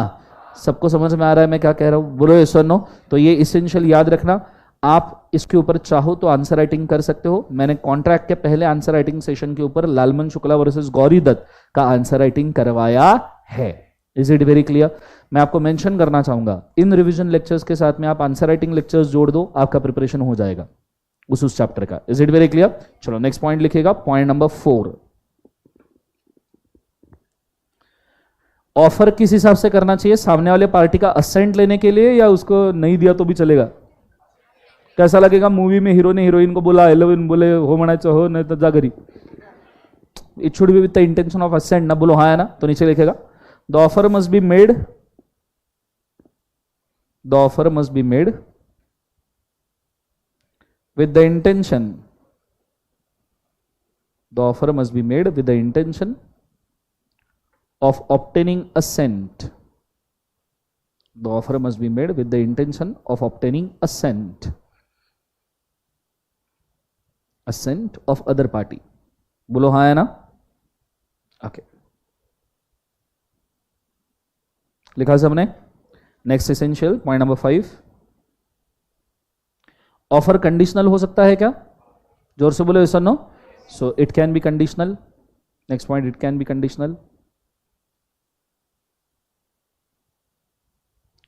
सबको समझ में आ रहा है मैं क्या कह रहा हूं? बोलो ये सुनो. तो ये इसेंशियल याद रखना. आप इसके ऊपर चाहो तो आंसर राइटिंग कर सकते हो. मैंने कॉन्ट्रैक्ट के पहले आंसर राइटिंग सेशन के ऊपर लालमन शुक्ला वर्सेस गौरी दत्त का आंसर राइटिंग करवाया है. Is it very clear? मैं आपको मेंशन करना चाहूंगा, इन रिवीजन लेक्चर्स के साथ में आप आंसर राइटिंग लेक्चर्स जोड़ दो, आपका प्रिपरेशन हो जाएगा उस चैप्टर का. Is it very clear? चलो नेक्स्ट पॉइंट लिखिएगा, पॉइंट नंबर 4. ऑफर किस हिसाब से करना चाहिए? सामने वाले पार्टी का असेंट लेने के लिए, या उसको नहीं दिया तो भी चलेगा? कैसा लगेगा? मूवी में हीरो ने हीरोइन को बोला आई लव यू, बोले हो म्हणायचं हो, नहीं तो जा घरी. It should be with the intention of assent ना. बोलो हाँ है ना. तो नीचे लिखेगा, the offer must be made, the offer must be made with the intention, the offer must be made with the intention of obtaining assent. The offer must be made with the intention of obtaining assent, assent of other party. बोलो हाँ है ना. Okay, लिखा सबने. Next essential point number 5. Offer conditional हो सकता है क्या? जोर से बोलो, sir no. So it can be conditional. Next point, it can be conditional.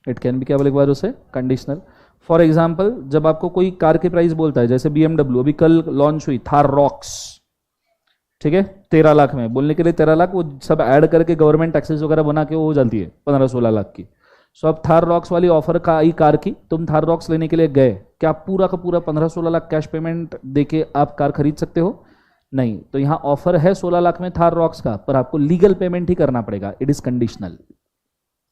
It can be क्या बोले एक बार उसे, कंडीशनल. फॉर एग्जाम्पल, जब आपको कोई कार की प्राइस बोलता है, जैसे BMW अभी कल लॉन्च हुई थार रॉक्स, ठीक है, 13 लाख में. बोलने के लिए 13 लाख, वो सब ऐड करके गवर्नमेंट टैक्सेस वगैरह बना के वो हो जाती है 15-16 लाख की. सो अब थार रॉक्स वाली ऑफर का आई कार की, तुम थार रॉक्स लेने के लिए गए, क्या पूरा का पूरा 15-16 लाख कैश पेमेंट देके आप कार खरीद सकते हो? नहीं. तो यहां ऑफर है 16 लाख में थार रॉक्स का, पर आपको लीगल पेमेंट ही करना पड़ेगा. It is conditional.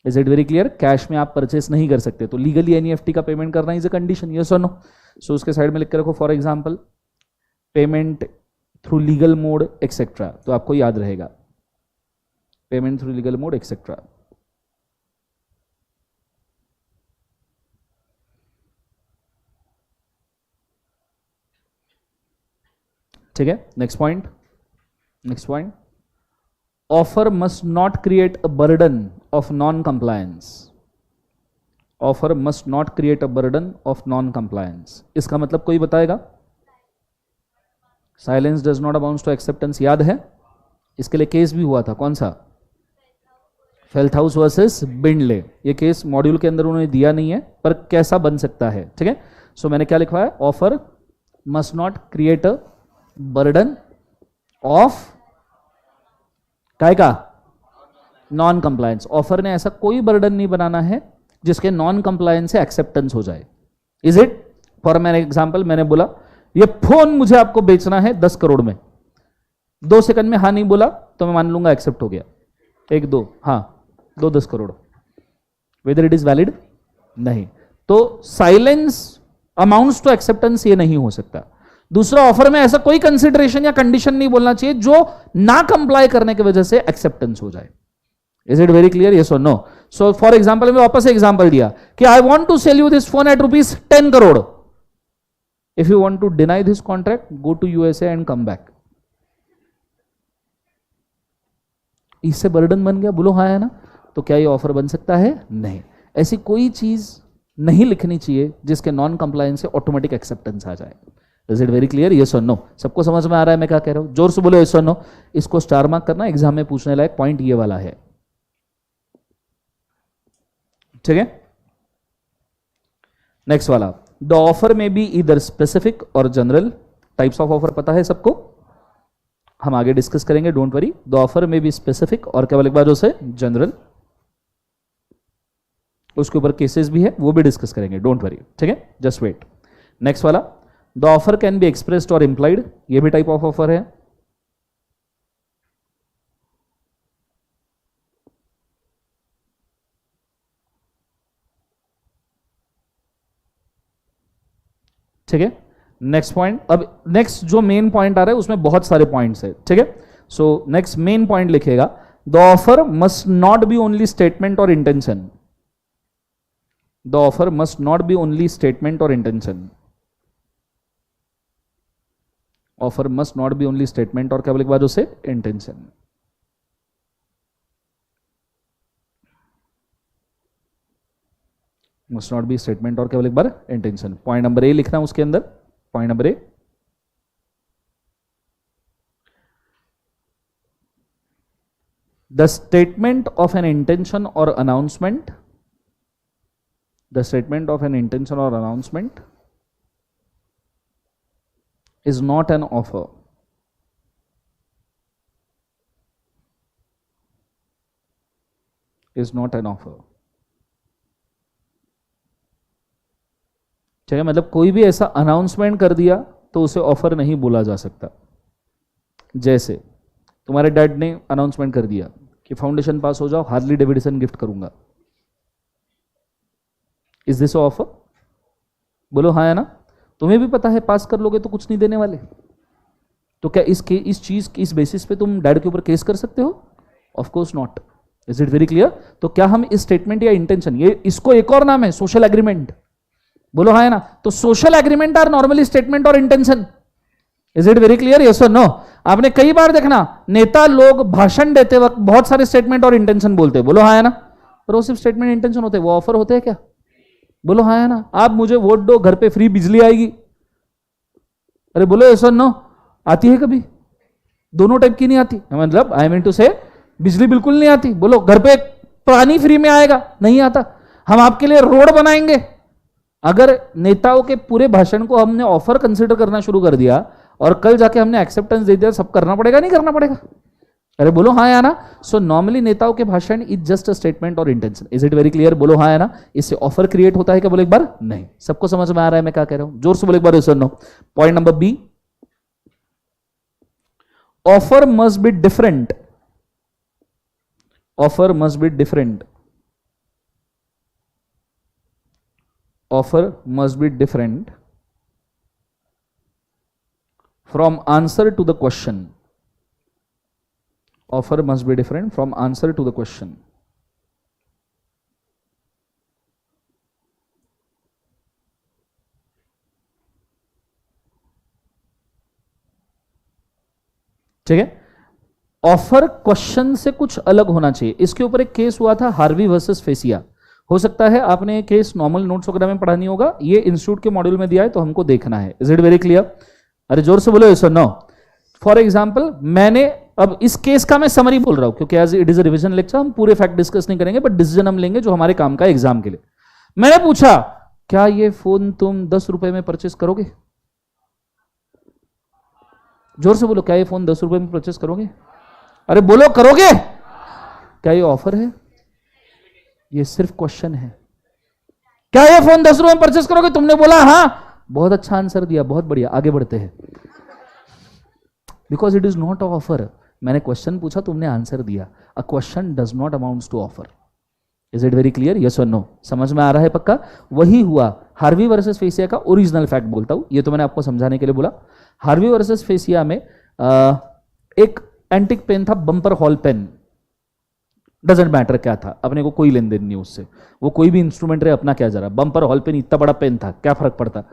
Is it very clear? Cash में आप परचेस नहीं कर सकते, तो लीगली एनईएफटी का पेमेंट करना इज अ कंडीशन. यस और नो? सो उसके साइड में लिख के रखो, for example payment through legal mode etcetera, तो आपको याद रहेगा. Payment through legal mode etcetera. ठीक है, next point, offer must not create a burden of non compliance. Offer must not create a burden of non compliance, इसका मतलब कोई बताएगा? Silence does not amount to acceptance, याद है? इसके लिए केस भी हुआ था, कौन सा? फेल्थहाउस वर्सेस बिंडले। ये केस मॉड्यूल के अंदर उन्होंने दिया नहीं है, पर कैसा बन सकता है, ठीक है। सो मैंने क्या लिखा है? Offer must not create a burden of काय का? Non compliance. ऑफर ने ऐसा कोई बर्डन नहीं बनाना है जिसके नॉन कंप्लायंस से एक्सेप्टेंस हो जाए। Is it? For man example, मैंने बोला ये फोन मुझे आपको बेचना है 10 करोड़ में, 2 सेकंड में हाँ नहीं बोला तो मैं मान लूंगा एक्सेप्ट हो गया। 1 2 हाँ, 2 10 crore. Whether it is valid? नहीं। तो साइलेंस अमाउंट्स टू एक्सेप्टेंस ये नहीं हो सकता। दूसरा, ऑफर में ऐसा कोई कंसिडरेशन या कंडीशन नहीं बोलना चाहिए जो ना कंप्लाई करने की वजह से एक्सेप्टेंस हो जाए। Is it very clear? Yes और नो? सो फॉर एग्जांपल, मैं वापस एग्जांपल दिया कि I want to sell you this phone at ₹10 crore. If you want to deny this contract, go to USA and come back. इससे burden बन गया? बोलो हाँ है ना? तो क्या ये ऑफर बन सकता है? नहीं। ऐसी कोई चीज नहीं लिखनी चाहिए जिसके नॉन कंप्लायंस से ऑटोमेटिक एक्सेप्टेंस आ जाए। Is it very clear? Yes और नो? सबको समझ में आ रहा है मैं क्या कह रहा हूं? जोर से बोलो यस और नो। इसको स्टार मार्क करना, एग्जाम में पूछने लायक पॉइंट ये वाला है, ठीक है। नेक्स्ट वाला, the offer may be either specific और जनरल। टाइप्स ऑफ ऑफर पता है सबको, हम आगे डिस्कस करेंगे, don't worry. The offer may be specific और केवल एक बार उसे जनरल, उसके ऊपर केसेस भी है, वो भी डिस्कस करेंगे, डोंट वरी, ठीक है। Just wait. नेक्स्ट वाला, the offer can be expressed और इंप्लाइड, ये भी टाइप ऑफ ऑफर है। ठीक है। नेक्स्ट पॉइंट, अब नेक्स्ट जो मेन पॉइंट आ रहा है उसमें बहुत सारे पॉइंट्स है, ठीक है। सो नेक्स्ट मेन पॉइंट लिखेगा, the offer must not be only statement और intention. The offer must not be only statement और intention. Offer must not be only statement और केवल एक बार उसे intention. Must not be statement और केवल एक बार इंटेंशन। पॉइंट नंबर ए लिखना उसके अंदर, point number A, the statement of an intention और announcement, the statement of an intention और announcement is not an offer, is not an offer। ठीक है, मतलब कोई भी ऐसा अनाउंसमेंट कर दिया तो उसे ऑफर नहीं बोला जा सकता। जैसे तुम्हारे डैड ने अनाउंसमेंट कर दिया कि फाउंडेशन पास हो जाओ, हार्ली डेविडसन गिफ्ट करूंगा। Is this offer? बोलो हाँ है ना? तुम्हें भी पता है पास कर लोगे तो कुछ नहीं देने वाले, तो क्या इस चीज की इस बेसिस पे तुम डैड के ऊपर केस कर सकते हो? Of course not. Is it very clear? तो क्या हम इस स्टेटमेंट या इंटेंशन, ये इसको एक और नाम है सोशल एग्रीमेंट, बोलो हाँ है ना? तो social agreement are normally statement और intention. Is it very clear? Yes और नो? आपने कई बार देखना नेता लोग भाषण देते वक्त बहुत सारे स्टेटमेंट और इंटेंशन बोलते हैं, बोलो हाँ है ना? पर वो सिर्फ स्टेटमेंट इंटेंशन होते हैं, वो ऑफर होते हैं क्या? बोलो हाँ है ना? आप मुझे वोट दो, घर पे फ्री बिजली आएगी, अरे बोलो यस और नो? आती है कभी? दोनों टाइप की नहीं आती, मतलब आई मीन टू से बिजली बिल्कुल नहीं आती, बोलो घर पे पानी फ्री में आएगा, नहीं आता। हम आपके लिए रोड बनाएंगे। अगर नेताओं के पूरे भाषण को हमने ऑफर कंसिडर करना शुरू कर दिया और कल जाके हमने एक्सेप्टेंस दे दिया, सब करना पड़ेगा नहीं करना पड़ेगा? अरे बोलो हाँ है ना? सो नॉर्मली नेताओं के भाषण इज जस्ट अ स्टेटमेंट और intention. Is it very clear? बोलो हाँ है ना? इससे ऑफर क्रिएट होता है क्या? बोलो एक बार। नहीं। सबको समझ में आ रहा है मैं क्या कह रहा हूं? जोर से बोलो एक बार। सुनो, point number B, offer must be different, offer must be different, offer must be different from answer to the question. Offer must be different from answer to the question. ठीक है. ऑफर क्वेश्चन से कुछ अलग होना चाहिए. इसके ऊपर एक केस हुआ था हार्वी वर्सेस फेसिया. हो सकता है आपने ये केस नॉर्मल नोट्स वगैरह में पढ़ा नहीं होगा, ये इंस्टीट्यूट के मॉड्यूल में दिया है तो हमको देखना है. Is it very clear? अरे जोर से बोलो यस और नो. फॉर एग्जाम्पल मैंने अब इस केस का मैं समरी बोल रहा हूं क्योंकि as it is a revision lecture, हम पूरे फैक्ट डिस्कस नहीं करेंगे बट डिसीजन हम लेंगे जो हमारे काम का एग्जाम के लिए. मैंने पूछा क्या ये फोन तुम 10 रुपए में परचेस करोगे? जोर से बोलो, क्या ये फोन 10 रुपए में परचेस करोगे? अरे बोलो करोगे? क्या ये ऑफर है? ये सिर्फ क्वेश्चन है. क्या ये फोन 10 रुपए में परचेस करोगे? तुमने बोला हाँ, बहुत अच्छा आंसर दिया, बहुत बढ़िया, आगे बढ़ते हैं. Because it is not a offer. मैंने क्वेश्चन पूछा, तुमने आंसर दिया. A question does not amounts to offer. Is it very clear? Yes और नो? समझ में आ रहा है पक्का? वही हुआ हार्वी वर्सेस फेसिया का ओरिजिनल फैक्ट बोलता हूं, ये तो मैंने आपको समझाने के लिए बोला. हार्वी वर्सेस फेसिया में एक एंटिक पेन था, Bumper Hall Pen. Doesn't matter क्या था, अपने को कोई लेन देन नहीं उससे, वो कोई भी इंस्ट्रूमेंट रहे, अपना क्या जरा. बम्पर हॉल पेन इतना बड़ा पेन था, क्या फर्क पड़ता.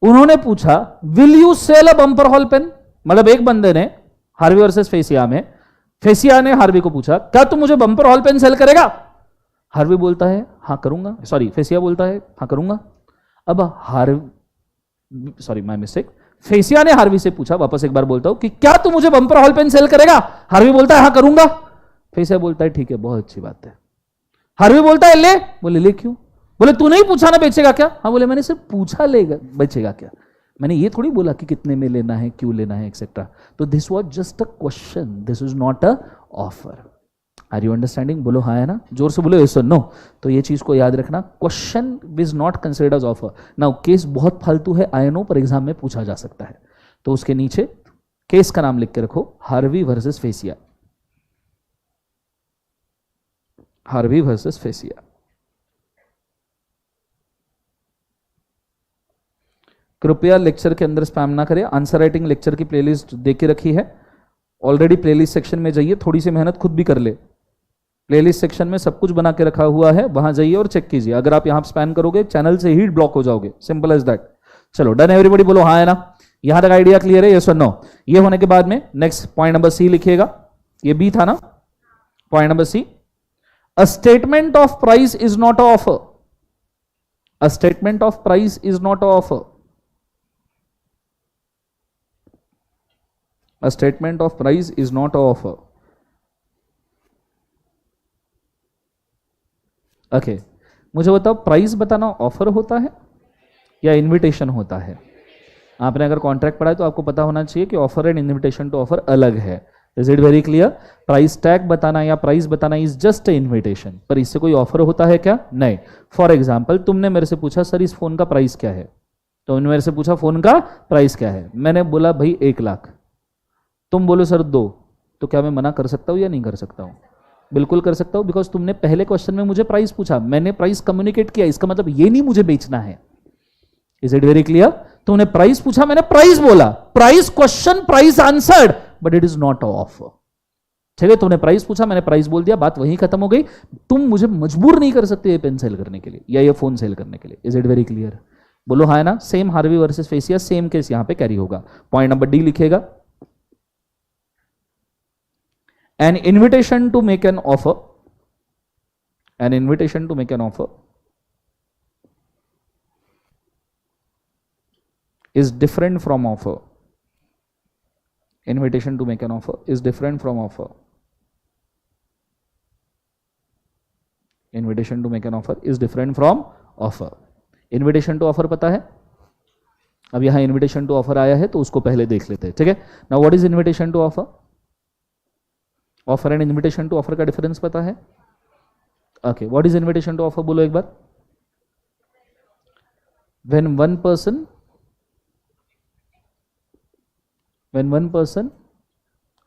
उन्होंने पूछा will you sell a Bumper Hall Pen. मतलब एक बंदे ने हार्वी वर्सेस फेसिया में, फेसिया ने हार्वी को पूछा क्या तुम मुझे बम्पर हॉल पेन सेल करेगा? हार्वी बोलता है हाँ करूंगा, सॉरी फेसिया बोलता है हाँ करूंगा. अब माय मिस्टेक, फेसिया ने हार्वी से पूछा, वापस एक बार बोलता हूं, कि क्या तू मुझे बम्पर हॉल पेन सेल करेगा? हार्वी बोलता है हाँ करूंगा. फेसिया बोलता है ठीक है, बहुत अच्छी बात है. हार्वी बोलता है ले. बोले ले क्यों? बोले तू नहीं पूछा ना बेचेगा क्या? हाँ. बोले मैंने सिर्फ पूछा लेगा बेचेगा क्या, मैंने ये थोड़ी बोला कि कितने में लेना है, क्यों लेना है, एक्सेट्रा. तो this was just a question, this is not a offer. Are you understanding? बोलो हाँ है ना, जोर से बोलो यस और नो. तो ये चीज को याद रखना, question is not considered as offer. Now case बहुत फालतू है, आई नो, पर एग्जाम में पूछा जा सकता है, तो उसके नीचे केस का नाम लिख के रखो, Harvey versus fascia. Harvey versus fascia. कृपया लेक्चर के अंदर स्पैम ना करें. आंसर राइटिंग लेक्चर की प्लेलिस्ट दे के रखी है ऑलरेडी. प्लेलिस्ट सेक्शन में जाइए, थोड़ी सी मेहनत खुद भी कर ले. प्लेलिस्ट सेक्शन में सब कुछ बना के रखा हुआ है, वहां जाइए और चेक कीजिए. अगर आप यहां स्पैम करोगे चैनल से ही ब्लॉक हो जाओगे, सिंपल एज दैट. चलो डन एवरीबॉडी, बोलो हाँ है ना. यहां तक आइडिया क्लियर है? यस और नो? ये होने के बाद में नेक्स्ट पॉइंट नंबर सी लिखिएगा. ये बी था ना, point number C. A statement of price is not a offer. A statement of price is not a offer. A statement of price is not an offer. Okay. मुझे बताओ price बताना offer होता है या invitation होता है? आपने अगर कॉन्ट्रैक्ट पढ़ा है तो आपको पता होना चाहिए कि offer and invitation to offer अलग है. Is it very clear? Price tag बताना या प्राइस बताना इज जस्ट ए इन्विटेशन, पर इससे कोई ऑफर होता है क्या? नहीं. फॉर एग्जाम्पल तुमने मेरे से पूछा सर इस फोन का प्राइस क्या है, तो मेरे से पूछा फोन का प्राइस क्या है, मैंने बोला भाई 1 लाख. तुम बोलो सर 2, तो क्या मैं मना कर सकता हूं या नहीं कर सकता हूं? बिल्कुल कर सकता हूं, बिकॉज तुमने पहले क्वेश्चन में मुझे प्राइस पूछा, मैंने प्राइस कम्युनिकेट किया, इसका मतलब ये नहीं मुझे बेचना है. Is it very clear? तुमने प्राइस पूछा, मैंने प्राइस बोला, price question, price answered, but it is not a offer. ठीक है, तुमने प्राइस पूछा, मैंने प्राइस बोल दिया, बात वहीं खत्म हो गई. तुम मुझे मजबूर नहीं कर सकते ये पेन सेल करने के लिए या ये फोन सेल करने के लिए. Is it very clear? बोलो हाँ है ना. Same Harvey versus fascia, same case यहां पे कैरी होगा. पॉइंट नंबर डी लिखेगा. An invitation to make an offer, an invitation to make an offer is different from offer. Invitation to make an offer is different from offer. Invitation to make an offer is different from offer. Invitation to offer पता है? अब यहां invitation to offer आया है तो उसको पहले देख लेते हैं. ठीक है. Now what is invitation to offer? Offer and invitation to offer का डिफरेंस पता है? Okay, what is invitation to offer? बोलो एक बार. when one person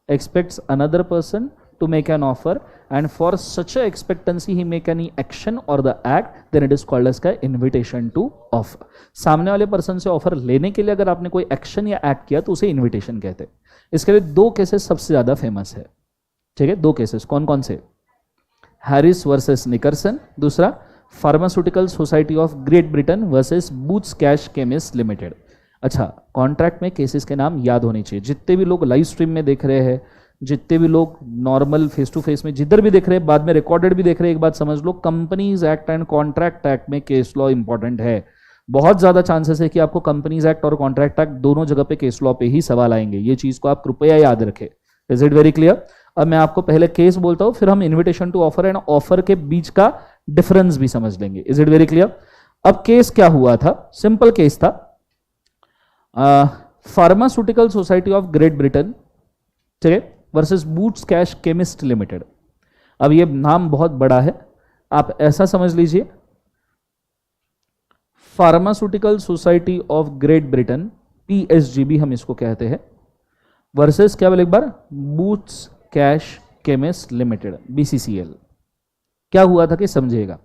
expects another person to make an offer and for such a expectancy he make any action or the act, then it is called as का invitation to offer. सामने वाले person से offer लेने के लिए अगर आपने कोई एक्शन या एक्ट किया तो उसे इन्विटेशन कहते हैं. इसके लिए 2 केसेस सबसे ज्यादा फेमस है. ठीक है, 2 केसेस कौन कौन से? हैरिस वर्सेस निकरसन, दूसरा pharmaceutical Society of Great Britain versus Boots Cash Chemist limited. अच्छा, कॉन्ट्रैक्ट में केसेस के नाम याद होने चाहिए। जितने भी लोग लाइव स्ट्रीम में देख रहे हैं, जितने भी लोग नॉर्मल फेस टू फेस में जिधर भी देख रहे हैं, बाद में रिकॉर्डेड भी देख रहे हैं, एक बात समझ लो, Companies Act and Contract Act में केस लॉ इंपॉर्टेंट है। बहुत ज्यादा चांसेस है कि आपको कंपनीज एक्ट और कॉन्ट्रैक्ट एक्ट दोनों जगह पे केस लॉ पे ही सवाल आएंगे। ये चीज को आप कृपया याद रखें। Is it very clear? अब मैं आपको पहले केस बोलता हूं, फिर हम invitation to offer and offer के बीच का डिफरेंस भी समझ लेंगे। Is it very clear? अब केस क्या हुआ था? सिंपल केस था, Pharmaceutical Society of Great Britain, ठीक है, versus Boots Cash Chemist Limited. अब ये नाम बहुत बड़ा है, आप ऐसा समझ लीजिए, Pharmaceutical Society of Great Britain, PSGB हम इसको कहते हैं, वर्सेस क्या बोले एक बार, Boots Cash Chemist Limited, BCCL. क्या हुआ था कि समझिएगा,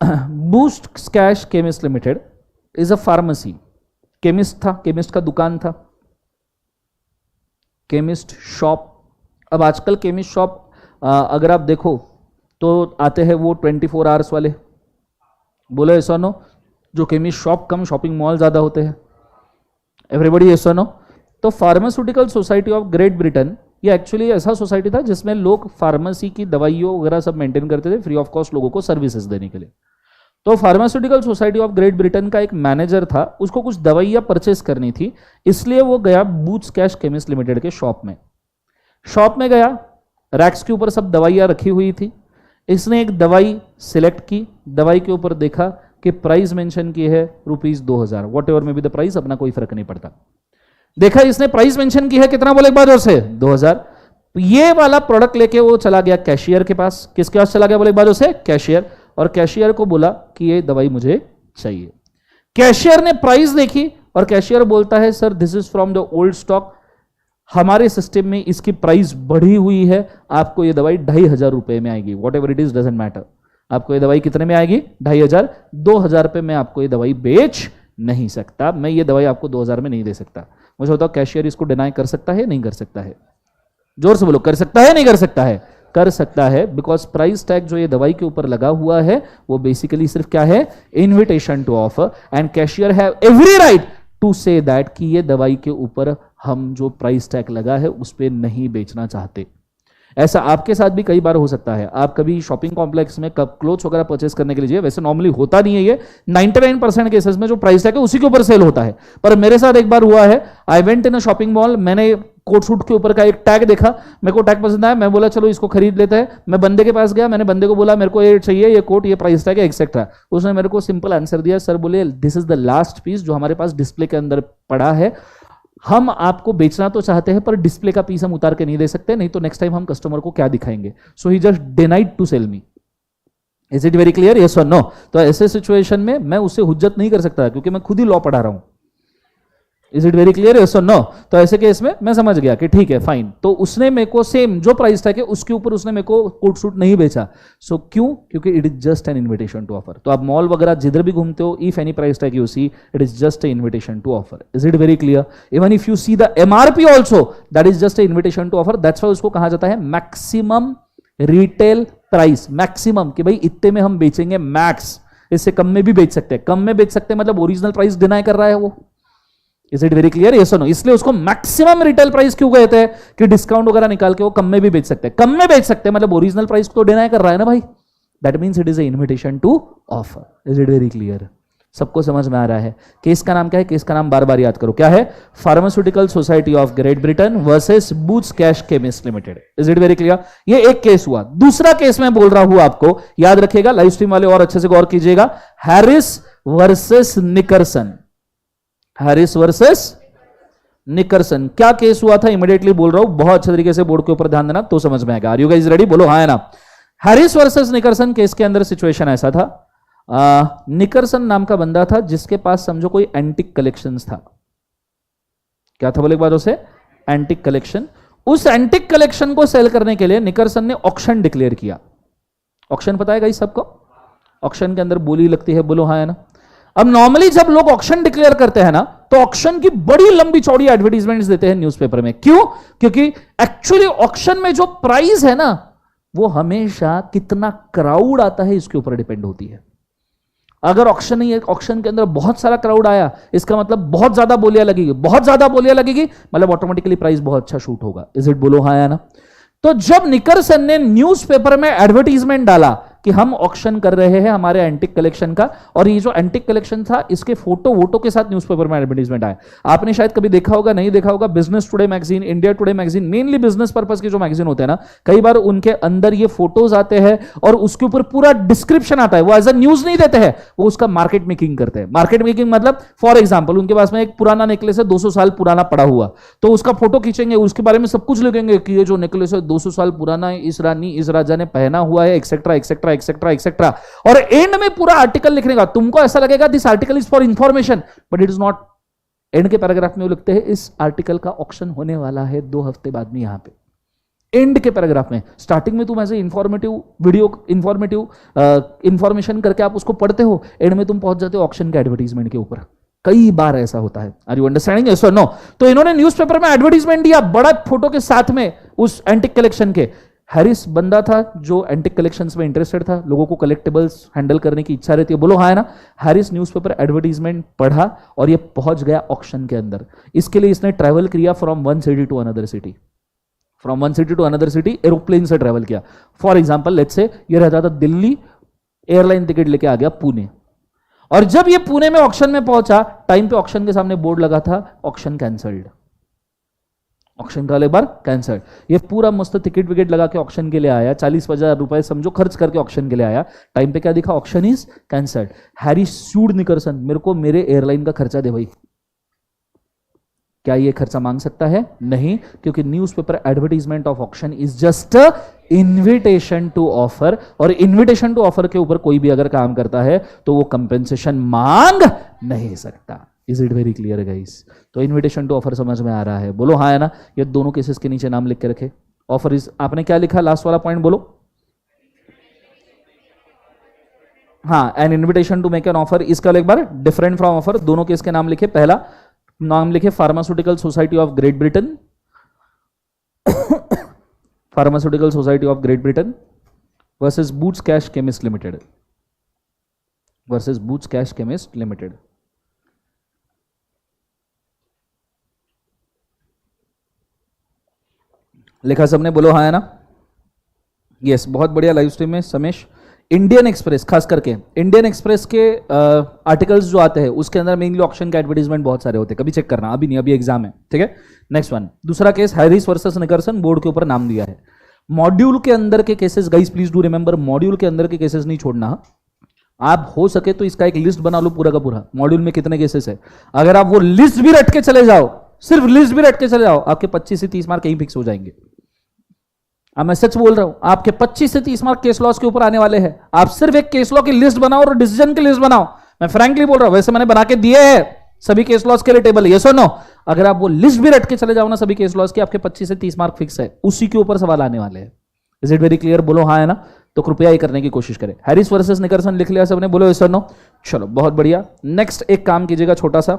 Boots Cash Chemist Limited is a pharmacy, chemist था, केमिस्ट का दुकान था, केमिस्ट शॉप। अब आजकल केमिस्ट शॉप अगर आप देखो तो आते हैं वो 24 आवर्स वाले, बोलो ऐसा नो, जो केमिस्ट शॉप कम शॉपिंग मॉल ज्यादा होते हैं। एवरीबॉडी ऐसा नो। तो pharmaceutical Society of Great Britain ये एक्चुअली ऐसा सोसाइटी था जिसमें लोग फार्मेसी की दवाइयों वगैरह सब मेंटेन करते थे फ्री ऑफ कॉस्ट लोगों को सर्विसेज देने के लिए। तो pharmaceutical Society of Great Britain का एक मैनेजर था, उसको कुछ दवाइयां परचेस करनी थी, इसलिए वो गया बूथ्स कैश केमिस्ट लिमिटेड के शॉप में गया, रैक्स के ऊपर सब दवाइयां रखी हुई थी। इसने एक दवाई सिलेक्ट की, दवाई के ऊपर देखा कि प्राइस मेंशन की है ₹2000, वॉट एवर में भी द प्राइस, अपना कोई फर्क नहीं पड़ता। देखा इसने प्राइस मेंशन की है, कितना बोले एक बार जोर से, 2000। ये वाला प्रोडक्ट लेके वो चला गया कैशियर के पास। किसके पास चला गया बोले एक बार जोर से? कैशियर। और कैशियर को बोला कि ये दवाई मुझे चाहिए। कैशियर ने प्राइस देखी और कैशियर बोलता है sir this is from the old stock, हमारे सिस्टम में इसकी प्राइस बढ़ी हुई है, आपको ये दवाई 2500 में आएगी, what ever it is doesn't matter. आपको ये दवाई कितने में आएगी? 2500। 2000 पे मैं आपको ये दवाई बेच नहीं सकता, मैं ये दवाई आपको 2000 में नहीं दे सकता। मुझे बताओ कैशियर इसको डिनाई कर सकता है नहीं कर सकता है? जोर से बोलो, कर सकता है नहीं कर सकता है? कर सकता है, बिकॉज प्राइस टैग जो ये दवाई के ऊपर लगा हुआ है वो बेसिकली सिर्फ क्या है? Invitation to offer, and cashier have every right to say that कि ये दवाई के ऊपर हम जो प्राइस टैग लगा है उस पर नहीं बेचना चाहते। ऐसा आपके साथ भी कई बार हो सकता है। आप कभी शॉपिंग कॉम्प्लेक्स में कब क्लोथ्स वगैरह परचेस करने के लिए, वैसे नॉर्मली होता नहीं है ये, 99% केसेस में जो प्राइस टैग है उसी के ऊपर सेल होता है। पर मेरे साथ एक बार हुआ है, I went in a shopping mall, मैंने कोट सूट के ऊपर का एक टैग देखा, मेरे को टैग पसंद आया, मैं बोला चलो इसको खरीद लेते हैं। मैं बंदे के पास गया, मैंने बंदे को बोला मेरे को ये चाहिए, ये कोट, ये प्राइस टैग है एक्सेट्रा। उसने मेरे को सिंपल आंसर दिया, सर बोले this is the last piece जो हमारे पास डिस्प्ले के अंदर पड़ा है, हम आपको बेचना तो चाहते हैं पर डिस्प्ले का पीस हम उतार के नहीं दे सकते, नहीं तो नेक्स्ट टाइम हम कस्टमर को क्या दिखाएंगे। So he just denied to sell me. Is it very clear? Yes और नो? तो ऐसे सिचुएशन में मैं उससे हुज्जत नहीं कर सकता क्योंकि मैं खुद ही लॉ पढ़ा रहा हूं। Is it very clear? Yes और नो? तो ऐसे केस में मैं समझ गया कि ठीक है फाइन, तो उसने मेरे को सेम जो प्राइस टैग है उसके ऊपर उसने मेरे को कोट सूट नहीं बेचा। सो क्यों? क्योंकि it is just an invitation to offer. तो आप मॉल वगैरह जिधर भी घूमते हो, if any price tag you see, it is just a invitation to offer. Is it very clear? Even if you see the MRP also, that is just a invitation to offer. That's why उसको कहा जाता है maximum retail price. Maximum कि भाई इतने में हम बेचेंगे, मैक्स, इससे कम में भी बेच सकते हैं। कम में बेच सकते हैं मतलब ओरिजिनल प्राइस डिनाई कर रहा है वो। Is it very clear? Yes और नो? इसलिए उसको मैक्सिमम रिटेल प्राइस क्यों कहते हैं कि डिस्काउंट वगैरह निकाल के वो कम में भी बेच सकते हैं। कम में बेच सकते हैं मतलब ओरिजिनल प्राइस को डिनाई कर रहा है ना भाई, that means it is a invitation to offer. Is it very clear? सबको समझ में आ रहा है? केस का नाम क्या है? केस का नाम बार बार याद करो, क्या है? Pharmaceutical Society of Great Britain versus Boots Cash Chemist Limited. Is it very clear? ये एक केस हुआ। दूसरा केस मैं बोल रहा हूं आपको, याद रखिएगा, लाइव स्ट्रीम वाले और अच्छे से गौर कीजिएगा, हैरिस वर्सेस निकरसन। हैरिस वर्सेस निकरसन, क्या केस हुआ था? इमीडिएटली बोल रहा हूं, बहुत अच्छे तरीके से बोर्ड के ऊपर ध्यान देना तो समझ में आएगा। Are you guys ready? बोलो हाँ है ना। हैरिस वर्सेस निकरसन केस के अंदर सिचुएशन ऐसा था, निकरसन नाम का बंदा था जिसके पास समझो कोई एंटिक कलेक्शंस था। क्या था बोले एक बार उसे? Antique collection. उस एंटिक कलेक्शन को सेल करने के लिए निकरसन ने ऑक्शन डिक्लेयर किया। ऑक्शन पता है गाइस सबको? ऑक्शन के अंदर बोली लगती है, बोलो हाँ है ना। अब नॉर्मली जब लोग ऑक्शन डिक्लेयर करते हैं ना तो ऑक्शन की बड़ी लंबी चौड़ी एडवर्टीजमेंट्स देते हैं न्यूज़पेपर में। क्यों? क्योंकि एक्चुअली ऑक्शन में जो प्राइस है ना, वो हमेशा कितना क्राउड आता है इसके ऊपर डिपेंड होती है। अगर ऑक्शन नहीं है, ऑक्शन के अंदर बहुत सारा क्राउड आया, इसका मतलब बहुत ज्यादा बोलियां लगेगी, बहुत ज्यादा बोलियां लगेगी, मतलब ऑटोमेटिकली प्राइस बहुत अच्छा शूट होगा। Is it? बोलो हाँ या ना। तो जब निकलसन ने न्यूज़पेपर में एडवर्टीजमेंट डाला कि हम ऑक्शन कर रहे हैं हमारे एंटिक कलेक्शन का, और ये जो एंटिक कलेक्शन था इसके फोटो वोटो के साथ न्यूज़पेपर में एडवर्टीजमेंट आया। आपने शायद कभी देखा होगा, नहीं देखा होगा, business today magazine, India today magazine, mainly business purpose के जो मैगजीन होते हैं ना, कई बार उनके अंदर ये फोटोज आते हैं और उसके ऊपर पूरा डिस्क्रिप्शन आता है। वो एज अ न्यूज नहीं देते हैं, वो उसका मार्केट मेकिंग करते हैं। मार्केट मेकिंग मतलब फॉर एग्जाम्पल उनके पास में एक पुराना नेकलेस है, 200 साल पुराना पड़ा हुआ, तो उसका फोटो खींचेंगे, उसके बारे में सब कुछ लिखेंगे कि ये जो नेकलेस है 200 साल पुराना है, इस रानी इस राजा ने पहना हुआ है, एक्सेट्रा एक्सेट्रा एक्सेट्रा एक्सेट्रा। और एंड में पूरा आर्टिकल लिखने का, तुमको ऐसा लगेगा this article is for information, but it is not. And के पैराग्राफ में वो लिखते हैं इस आर्टिकल का ऑक्शन होने वाला है 2 हफ्ते बाद में यहां पे। एंड के पैराग्राफ में, स्टार्टिंग में तुम ऐसे इंफॉर्मेटिव वीडियो, इंफॉर्मेशन करके आप उसको पढ़ते हो, एंड में तुम पहुंच जाते हो ऑक्शन के एडवर्टीजमेंट के ऊपर। कई बार ऐसा होता है। Are you understanding? यस और नो? तो इन्होंने न्यूज़पेपर में एडवर्टीजमेंट दिया बड़ा फोटो के साथ में उस एंटिक कलेक्शन के। हैरिस बंदा था जो एंटिक कलेक्शंस में इंटरेस्टेड था, लोगों को कलेक्टिबल्स हैंडल करने की इच्छा रहती है, बोलो हाँ है ना। हैरिस न्यूज़पेपर एडवर्टीजमेंट पढ़ा और ये पहुंच गया ऑक्शन के अंदर। इसके लिए इसने ट्रैवल किया from one city to another city, from one city to another city aeroplane से ट्रैवल किया। फॉर एग्जाम्पल लेट्स से ये रहता था दिल्ली, एयरलाइन टिकट लेके आ गया पुणे, और जब ये पुणे में ऑक्शन में पहुंचा, टाइम पे ऑक्शन के सामने बोर्ड लगा था ऑक्शन कैंसल्ड, ऑक्शन का एक बार कैंसल्ड। ये पूरा मस्त टिकट विकेट लगा के ऑक्शन के लिए आया, 40,000 रुपए समझो खर्च करके ऑक्शन के लिए आया, टाइम पे क्या दिखा? Auction is cancelled. Harry sued Nicholson, मेरे को मेरे एयरलाइन का खर्चा दे भाई। क्या ये खर्चा मांग सकता है? नहीं, क्योंकि newspaper advertisement of auction is just invitation to offer, और इन्विटेशन टू ऑफर के ऊपर कोई भी अगर काम करता है तो वो कंपेंसेशन मांग नहीं सकता। Is it very clear guys? तो इन्विटेशन टू ऑफर समझ में आ रहा है? बोलो हाँ है ना। ये दोनों केसेस के नीचे नाम लिख के रखे। ऑफर इज, आपने क्या लिखा लास्ट वाला पॉइंट बोलो? हाँ, an invitation to make an offer. इसका एक बार डिफरेंट फ्रॉम ऑफर, दोनों केस के नाम लिखे। पहला नाम लिखे Pharmaceutical Society of Great Britain, Pharmaceutical Society of Great Britain versus Boots Cash Chemist Limited, versus Boots Cash Chemist Limited. लिखा सबने? बोलो हाँ है ना। यस, बहुत बढ़िया लाइव स्ट्रीम में समेश। इंडियन एक्सप्रेस, खास करके इंडियन एक्सप्रेस के आर्टिकल्स जो आते हैं उसके अंदर मेनली ऑक्शन के एडवर्टीजमेंट बहुत सारे होते हैं, कभी चेक करना, अभी नहीं, अभी एग्जाम है, ठीक है। नेक्स्ट वन, दूसरा case Harris versus Nicholson, board के ऊपर नाम दिया है। मॉड्यूल के अंदर के cases, guys please do remember, module के अंदर के केसेस नहीं छोड़ना। आप हो सके तो इसका एक लिस्ट बना लो पूरा का पूरा, मॉड्यूल में कितने केसेस है। अगर आप वो लिस्ट भी रट के चले जाओ, सिर्फ लिस्ट भी रट के चले जाओ, आपके 25 से 30 मार्क कहीं फिक्स हो जाएंगे। अब मैं सच बोल रहा हूं, आपके 25 से 30 मार्क केस लॉस के ऊपर आने वाले हैं। आप सिर्फ एक केस लॉ की लिस्ट बनाओ और डिसीजन की लिस्ट बनाओ। मैं फ्रैंकली बोल रहा हूं, वैसे मैंने बना के दिए हैं सभी केस लॉस के लिए टेबल, यस और नो। अगर आप वो लिस्ट भी रट के चले जाओ ना सभी केस लॉस के, आपके 25 से 30 मार्क फिक्स है, उसी के ऊपर सवाल आने वाले हैं। Is it very clear? बोलो हाँ है ना। तो कृपया ये करने की कोशिश करें। हैरिस वर्सेस निकलसन लिख लिया सबने? बोलो यस और नो। चलो बहुत बढ़िया। नेक्स्ट एक काम कीजिएगा छोटा सा,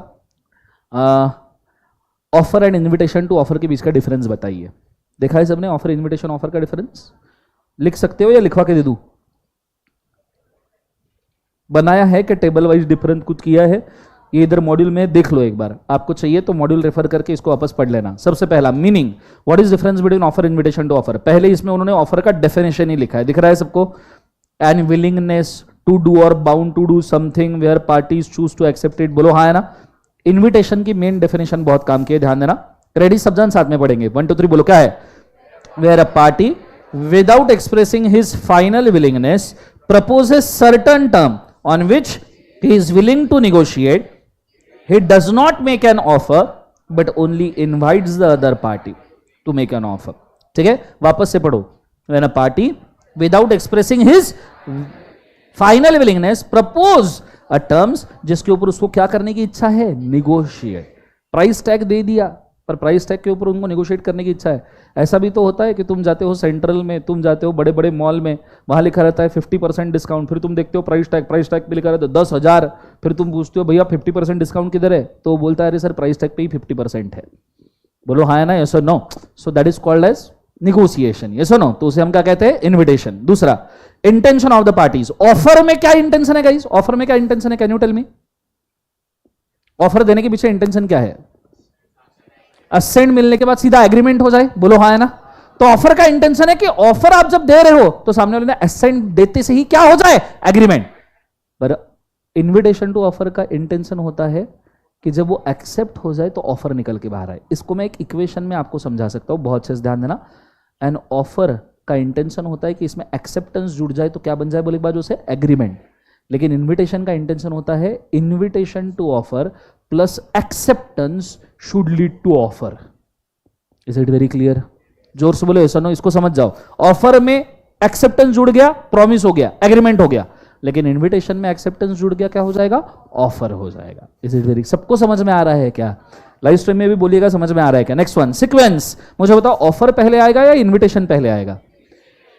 offer and invitation to offer के बीच का डिफरेंस बताइए। देखा है सबने ऑफर इन्विटेशन ऑफर का डिफरेंस? लिख सकते हो या लिखवा के दे दूं? बनाया है कि टेबल वाइज डिफरेंस कुछ किया है? ये इधर मॉड्यूल में देख लो एक बार, आपको चाहिए तो मॉड्यूल रेफर करके इसको वापस पढ़ लेना। सबसे पहला meaning, what is difference between offer invitation to offer. पहले इसमें उन्होंने ऑफर का डेफिनेशन ही लिखा है, दिख रहा है सबको? एन विलिंगनेस टू डू और bound to do something where parties choose to accept it. बोलो हाँ है ना। इन्विटेशन की मेन डेफिनेशन बहुत काम की है, ध्यान देना। रेडी? सब जन साथ में पढ़ेंगे, 1 2 3 बोलो। क्या है? Where a party without expressing his final willingness proposes certain term on which he is willing to negotiate. He does not make an offer but only invites the other party to make an offer. ठीक है, वापस से पढ़ो। When a party without expressing his final willingness propose a terms, जिसके ऊपर उसको क्या करने की इच्छा है? Negotiate. प्राइस टैग दे दिया, पर प्राइस टैग के ऊपर उनको नेगोशिएट करने की इच्छा है। ऐसा भी तो होता है कि तुम जाते हो सेंट्रल में, तुम जाते हो बड़े बड़े मॉल में, वहाँ लिखा रहता है 50% डिस्काउंट, फिर तुम देखते हो प्राइस टैग पे लिखा रहता है 10,000, फिर तुम पूछते हो भैया 50% डिस्काउंट किधर है, तो बोलता है अरे सर प्राइस टैग पे ही 50% है। बोलो हाँ है ना, यस और no? So that is called as negotiation, yes और नो? तो उसे हम क्या कहते हैं? इन्विटेशन। दूसरा, intention of the parties. Offer में क्या इंटेंशन है गाइस? ऑफर में क्या इंटेंशन है? Can you tell me? Offer देने के पीछे इंटेंशन क्या है? असेंट मिलने के बाद सीधा एग्रीमेंट हो जाए। बोलो हाँ है ना? तो ऑफर का इंटेंशन है कि ऑफर आप जब दे रहे हो तो सामने वाले ने असेंट देते से ही क्या हो जाए? एग्रीमेंट। पर इन्विटेशन टू ऑफर का इंटेंशन होता है कि जब वो एक्सेप्ट हो जाए तो ऑफर निकल के बाहर आए। इसको मैं एक इक्वेशन में आपको समझा सकता हूं, बहुत अच्छे से ध्यान देना। एंड ऑफर का इंटेंशन होता है कि इसमें एक्सेप्टेंस जुड़ जाए तो क्या बन जाए? बोले एक बार उसे एग्रीमेंट। लेकिन इन्विटेशन का इंटेंशन होता है invitation to offer plus acceptance should lead to offer. Is it very clear? जोर से बोलो ऐसा नो, इसको समझ जाओ। ऑफर में एक्सेप्टेंस जुड़ गया, प्रॉमिस हो गया, एग्रीमेंट हो गया। लेकिन इन्विटेशन में एक्सेप्टेंस जुड़ गया, क्या हो जाएगा? ऑफर हो जाएगा। Is it very? सबको समझ में आ रहा है क्या? लाइव स्ट्रीम में भी बोलिएगा समझ में आ रहा है क्या? Next one, sequence. मुझे बताओ ऑफर पहले आएगा या इन्विटेशन पहले आएगा?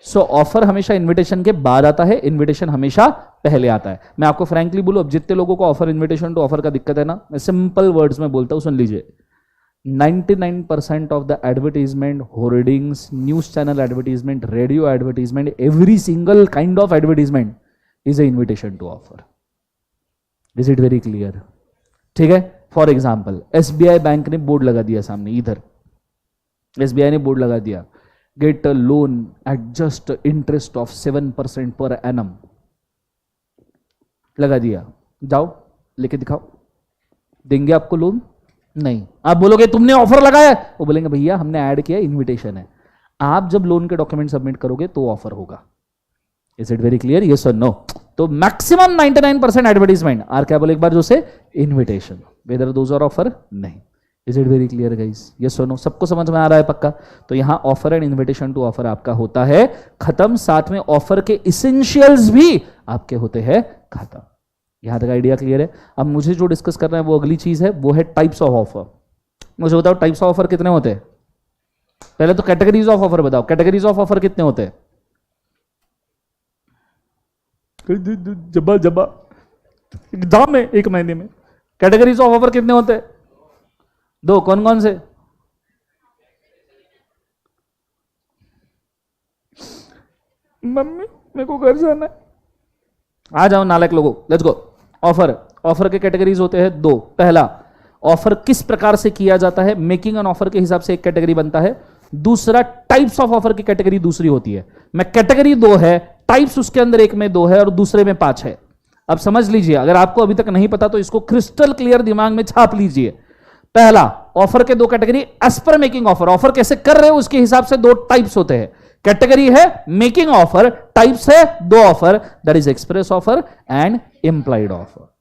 सो ऑफर हमेशा इन्विटेशन के बाद आता है, इन्विटेशन हमेशा पहले आता है। मैं आपको फ्रैंकली बोलूं, अब जितने लोगों को ऑफर इन्विटेशन टू ऑफर का दिक्कत है ना, मैं सिंपल वर्ड्स में बोलता हूं, सुन लीजिए। 99% of the advertisement, hoardings, news channel advertisement, radio advertisement, every single kind of advertisement is a invitation to offer. Is it very clear? ठीक है। फॉर एग्जाम्पल, एसबीआई बैंक ने बोर्ड लगा दिया सामने, इधर एसबीआई ने बोर्ड लगा दिया, get a loan at just interest of 7% per annum, लगा दिया, जाओ लेके दिखाओ, देंगे आपको लोन? नहीं। आप बोलोगे तुमने ऑफर लगाया है, वो बोलेंगे भैया हमने ऐड किया, इन्विटेशन है। आप जब लोन के डॉक्यूमेंट सबमिट करोगे तो ऑफर होगा। Is it very clear? Yes और नो? तो मैक्सिमम 99% एडवर्टीजमेंट आर क्या बोले एक बार जो से? Invitation, whether those are offer नहीं। Is it very clear guys? Yes और नो? सबको समझ में आ रहा है पक्का? तो यहां offer and invitation to offer आपका होता है खत्म, साथ में ऑफर के इसेंशियल्स भी आपके होते हैं खत्म। यहां तक आइडिया क्लियर है? अब मुझे जो डिस्कस करना है वो अगली चीज है, वो है टाइप्स ऑफ ऑफर। मुझे बताओ टाइप्स ऑफ ऑफर कितने होते हैं? पहले तो कैटेगरीज ऑफ ऑफर बताओ, कैटेगरीज ऑफ ऑफर कितने होते हैं? जब्बा जब्बा एग्जाम है 1 महीने में। कैटेगरीज ऑफ ऑफर कितने होते हैं? 2। कौन कौन से? मम्मी मेरे को घर जाना है। आ जाओ नालायक लोगों, लेट्स गो। ऑफर के कैटेगरीज होते हैं 2। पहला, ऑफर किस प्रकार से किया जाता है, मेकिंग एन ऑफर के हिसाब से एक कैटेगरी बनता है। दूसरा, टाइप्स ऑफ ऑफर की कैटेगरी दूसरी होती है। मैं कैटेगरी 2 है, टाइप्स उसके अंदर एक में 2 है और दूसरे में 5 है। अब समझ लीजिए, अगर आपको अभी तक नहीं पता तो इसको क्रिस्टल क्लियर दिमाग में छाप लीजिए। पहला, ऑफर के 2 category as per making offer, offer कैसे कर रहे हो उसके हिसाब से 2 टाइप्स होते हैं। कैटेगरी है मेकिंग ऑफर, टाइप्स है 2 offer, that is express offer and implied offer.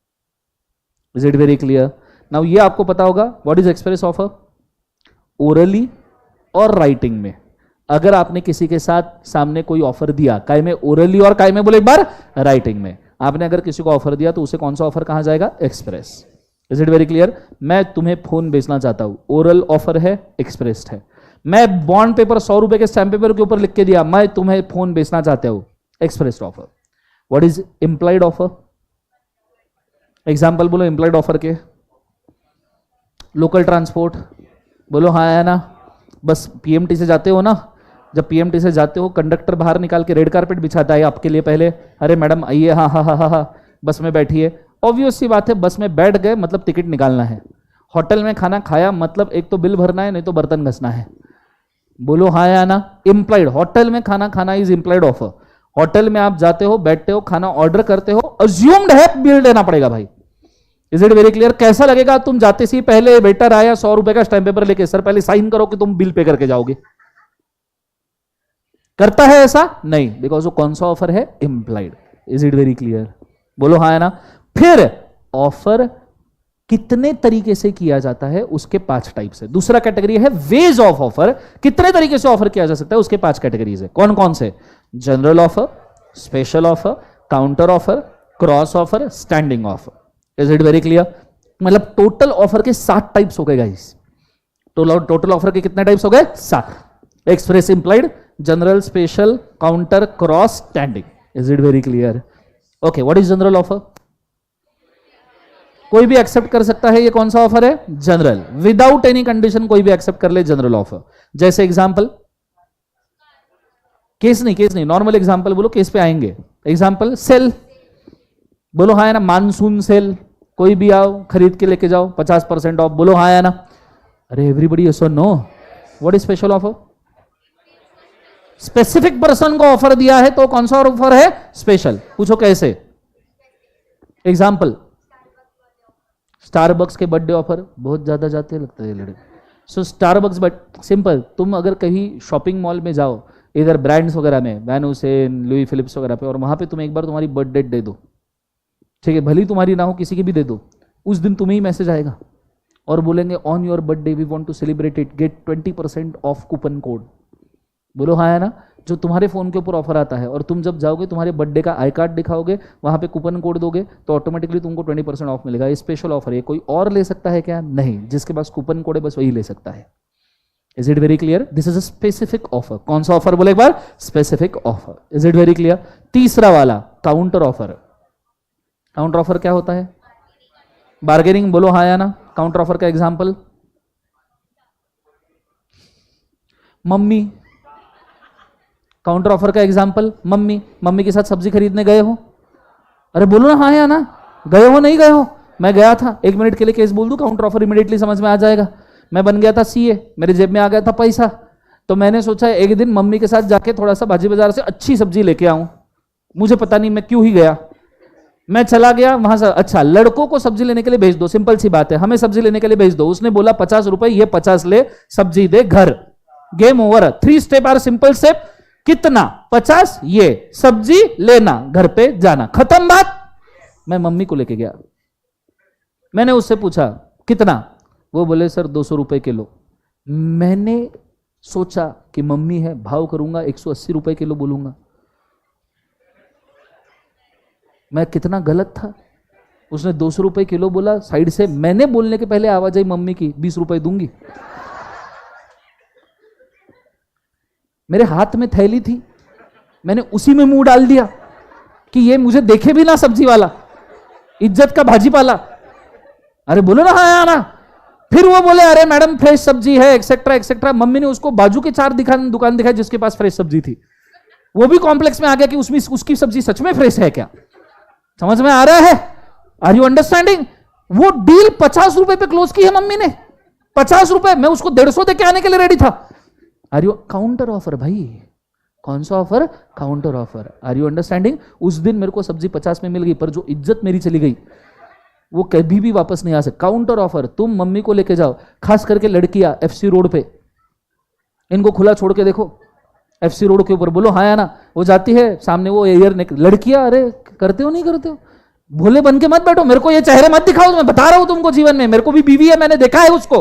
Is it very clear? Now ये आपको पता होगा what is express offer. Orally और राइटिंग में अगर आपने किसी के साथ सामने कोई ऑफर दिया, काय में ओरली और काय में बोले एक बार राइटिंग में, आपने अगर किसी को ऑफर दिया तो उसे कौन सा ऑफर कहा जाएगा? Express. Is it very clear? मैं तुम्हें फोन बेचना चाहता हूं, ओरल ऑफर है, एक्सप्रेस्ड है। मैं बॉन्ड पेपर 100 रुपए के स्टैम्प पेपर के ऊपर लिख के दिया, मैं तुम्हें फोन बेचना चाहता हूं, expressed offer. What is implied offer? Example बोलो इंप्लाइड ऑफर के। लोकल ट्रांसपोर्ट, बोलो हाँ है ना? बस पीएमटी से जाते हो ना, जब पीएमटी से जाते हो कंडक्टर बाहर निकाल के रेड कारपेट बिछाता है आपके लिए पहले, अरे मैडम आइए, हाँ हाँ हाँ हाँ हाँ, बस में बैठिए। ऑब्वियस सी बात है, बस में बैठ गए मतलब टिकट निकालना है। होटल में खाना खाया मतलब एक तो बिल भरना है, नहीं तो बर्तन घसना है। बोलो हाँ या ना? इंप्लाइड, होटल में खाना खाना इज इंप्लाइड ऑफर। होटल में आप जाते हो, बैठते हो, खाना ऑर्डर करते हो, अज्यूम्ड है बिल देना पड़ेगा भाई। Is it very clear? कैसा लगेगा तुम जाते से पहले वेटर आया 100 रुपए का स्टैम्प पेपर लेके, सर पहले साइन करो कि तुम बिल पे करके जाओगे। करता है ऐसा? नहीं, बिकॉज वो कौन सा ऑफर है? Implied. Is it very clear? बोलो हाँ है ना? फिर ऑफर कितने तरीके से किया जाता है उसके 5 टाइप्स है। दूसरा कैटेगरी है वेज ऑफ ऑफर, कितने तरीके से ऑफर किया जा सकता है उसके 5 कैटेगरीज है। कौन कौन से? General offer, special offer, counter offer, cross offer, standing offer. Is it very clear? मतलब टोटल ऑफर के 7 टाइप्स हो गए गाइस। टोटल ऑफर के कितने टाइप्स हो गए? 7. Express, implied, general, special, counter, cross, standing. Is it very clear? Okay, what is general offer? कोई भी एक्सेप्ट कर सकता है. ये कौन सा ऑफर है? जनरल. विदाउट एनी कंडीशन कोई भी एक्सेप्ट कर ले जनरल ऑफर. जैसे एग्जांपल, केस नहीं, नॉर्मल एग्जांपल बोलो, केस पे आएंगे. एग्जांपल, सेल बोलो हाँ है ना. मानसून सेल, कोई भी आओ खरीद के लेके जाओ 50% ऑफ, बोलो हाँ है ना. अरे एवरीबडी यस और no. What is special offer? Specific person को ऑफर दिया है तो कौन सा ऑफर है? स्पेशल. पूछो कैसे? एग्जांपल, स्टारबक्स के बर्थडे ऑफर. बहुत ज्यादा जाते हैं लगता है लड़के. सो स्टारबक्स, बट सिंपल. तुम अगर कहीं शॉपिंग मॉल में जाओ, इधर ब्रांड्स वगैरह में, वैन हुसैन, लुई फिलिप्स वगैरह पे, और वहां पे तुम एक बार तुम्हारी बर्थ डेट दे दो, ठीक है, भली तुम्हारी ना हो, किसी की भी दे दो, उस दिन तुम्हें ही मैसेज आएगा और बोलेंगे on your birthday we want to celebrate it, get 20% off coupon code. बोलो हाँ है ना. जो तुम्हारे फोन के ऊपर ऑफर आता है और तुम जब जाओगे तुम्हारे बर्थडे का आई कार्ड दिखाओगे, वहां पे कूपन कोड दोगे तो ऑटोमेटिकली तुमको 20% ऑफ मिलेगा. ये स्पेशल ऑफर है. कोई और ले सकता है क्या? नहीं. जिसके पास कूपन कोड है बस वही ले सकता है. Is it very clear? This is a specific offer. कौन सा ऑफर बोले एक बार? Specific offer. Is it very clear? तीसरा वाला, काउंटर ऑफर. काउंटर ऑफर क्या होता है? बार्गेनिंग. बोलो हाँ या ना. काउंटर ऑफर का एग्जांपल, मम्मी. काउंटर ऑफर का एग्जांपल, मम्मी के साथ सब्जी खरीदने गए हो. अरे बोलो ना हाँ या ना. गए हो नहीं गए हो? मैं गया था. 1 मिनट के लिए केस बोल दूं, काउंटर ऑफर इमीडिएटली समझ में आ जाएगा. मैं बन गया था सीए, मेरे जेब में आ गया था पैसा, तो मैंने सोचा एक दिन मम्मी के साथ जाके थोड़ा सा भाजी बाजार से अच्छी सब्जी लेके आऊं. मुझे पता नहीं मैं क्यों ही गया. मैं चला गया वहां से. अच्छा, लड़कों को सब्जी लेने के लिए भेज दो, सिंपल सी बात है. हमें सब्जी लेने के लिए भेज दो. उसने बोला 50 रुपए, ये 50 ले, सब्जी दे घर. Game over. 3 step are simple step. कितना? 50, ये सब्जी लेना, घर पे जाना, खत्म बात. मैं मम्मी को लेके गया. मैंने उससे पूछा कितना? वो बोले सर 200 रुपए किलो. मैंने सोचा कि मम्मी है, भाव करूंगा, 180 रुपए किलो बोलूंगा. मैं कितना गलत था. उसने 200 रुपए किलो बोला साइड से. मैंने बोलने के पहले आवाज आई मम्मी की, 20 रुपए दूंगी. मेरे हाथ में थैली थी, मैंने उसी में मुंह डाल दिया कि ये मुझे देखे भी ना सब्जी वाला, इज्जत का भाजी पाला. अरे बोलो ना हाँ ना. फिर वो बोले अरे मैडम फ्रेश सब्जी है, एक्सेट्रा एक्सेट्रा. मम्मी ने उसको बाजू के 4 दुकान दिखाई जिसके पास फ्रेश सब्जी थी. वो भी कॉम्प्लेक्स में आ गया कि उसमें उसकी सब्जी सच में फ्रेश है क्या. समझ में आ रहा है? Are you understanding? वो डील 50 रुपए पे क्लोज की है मम्मी ने. 50 रुपए. मैं उसको 150 दे के आने के लिए रेडी था. Are you? काउंटर ऑफर भाई. कौन सा offer? Counter offer. Are you understanding? उस दिन मेरे को सब्जी 50 में मिल गई, पर जो इज्जत मेरी चली गई वो कभी भी वापस नहीं आ सकती. Counter offer. तुम मम्मी को लेके जाओ, खास करके लड़कियां एफसी रोड पे, इनको खुला छोड़ के देखो. एफसी रोड के ऊपर बोलो हाँ या ना. वो जाती है सामने, वो एयर लड़कियां. अरे करते हो नहीं करते हो? भोले बन के मत बैठो. मेरे को ये चेहरे मत दिखाओ. मैं बता रहा हूं तुमको, जीवन में मेरे को भी बीवी है, मैंने देखा है उसको.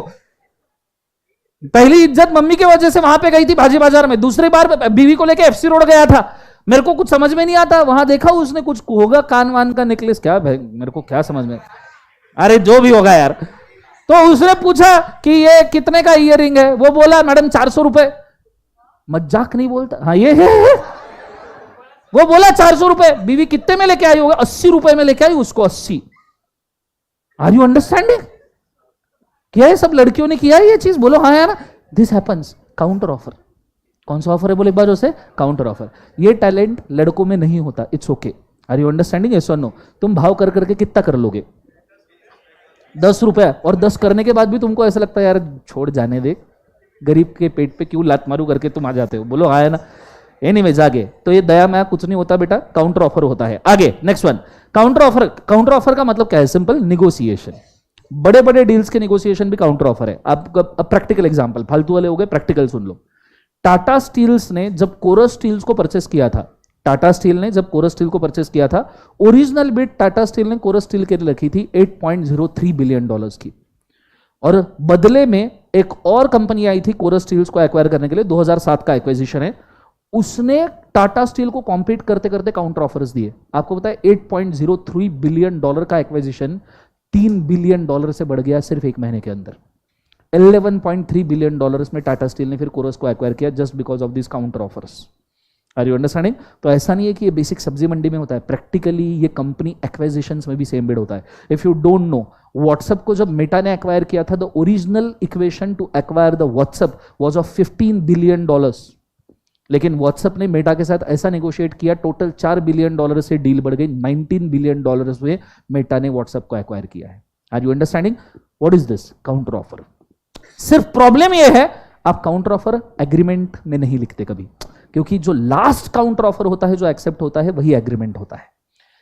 पहली इज्जत मम्मी की वजह से वहां पे गई थी भाजी बाजार में. दूसरी बार बीवी को लेके एफसी रोड गया था. मेरे को कुछ समझ में नहीं आता. वहां देखा उसने कुछ होगा, कान वान का नेकलेस, क्या भाई मेरे को क्या समझ में. अरे जो भी होगा यार. तो उसने पूछा कि ये कितने का ईयरिंग है. वो बोला मैडम 400 रुपए. मजाक नहीं बोलता. हाँ ये है. वो बोला 400 रुपए. बीवी कितने में लेके आई होगा? 80 रुपए में लेके आई उसको. 80. Are you understanding? किया है सब लड़कियों ने किया है ये चीज. बोलो हाँ यार. This happens. Counter offer. कौन सा ऑफर है बोले एक बार उसे? Counter offer. ये टैलेंट लड़कों में नहीं होता. It's okay. Are you understanding? Yes और नो? तुम भाव कर करके कितना कर लोगे? 10 रुपए. और 10 करने के बाद भी तुमको ऐसा लगता है यार छोड़ जाने दे, गरीब के पेट पे क्यों लात मारू करके तुम आ जाते हो. बोलो हाँ है ना. एनीवेज आगे. तो ये दया माया कुछ नहीं होता बेटा, काउंटर ऑफर होता है. आगे next one. Counter offer. Counter offer का मतलब क्या है? Simple, negotiation. बड़े बड़े डील्स के निगोसिएशन भी काउंटर ऑफर है. आपका प्रैक्टिकल एग्जांपल, फालतू वाले हो गए, प्रैक्टिकल सुन लो. टाटा स्टील्स ने जब कोरस स्टील्स को परचेस किया था, टाटा स्टील ने जब कोरस स्टील को परचेस किया था, ओरिजिनल बिड टाटा स्टील ने कोरस स्टील के लिए रखी थी $8.03 बिलियन की. और बदले में एक और कंपनी आई थी कोरस स्टील्स को एक्वायर करने के लिए. 2007 का एक्विजिशन है. उसने टाटा स्टील को कॉम्पीट करते करते काउंटर ऑफर्स दिए. आपको पता है $8.03 बिलियन का एक्विजिशन $3 बिलियन से बढ़ गया सिर्फ 1 महीने के अंदर. $11.3 बिलियन में टाटा स्टील ने फिर कोरस को एक्वायर किया just because of this counter offers. Are you understanding? तो ऐसा नहीं है कि ये बेसिक सब्जी मंडी में होता है, प्रैक्टिकली ये कंपनी एक्वाइजिशंस में भी सेम बेड होता है। If you don't know, WhatsApp को जब मेटा ने एक्वायर किया था, the original equation two acquire the WhatsApp was of $15 billion, लेकिन व्हाट्सएप ने मेटा के साथ ऐसा नेगोशिएट किया, टोटल $4 बिलियन से डील बढ़ गई, $19 बिलियन में मेटा ने व्हाट्सएप को एक्वायर किया है। Are you understanding? What is this? Counter offer. सिर्फ प्रॉब्लम यह है आप काउंटर ऑफर एग्रीमेंट में नहीं लिखते कभी, क्योंकि जो लास्ट काउंटर ऑफर होता है, जो एक्सेप्ट होता है, वही एग्रीमेंट होता है।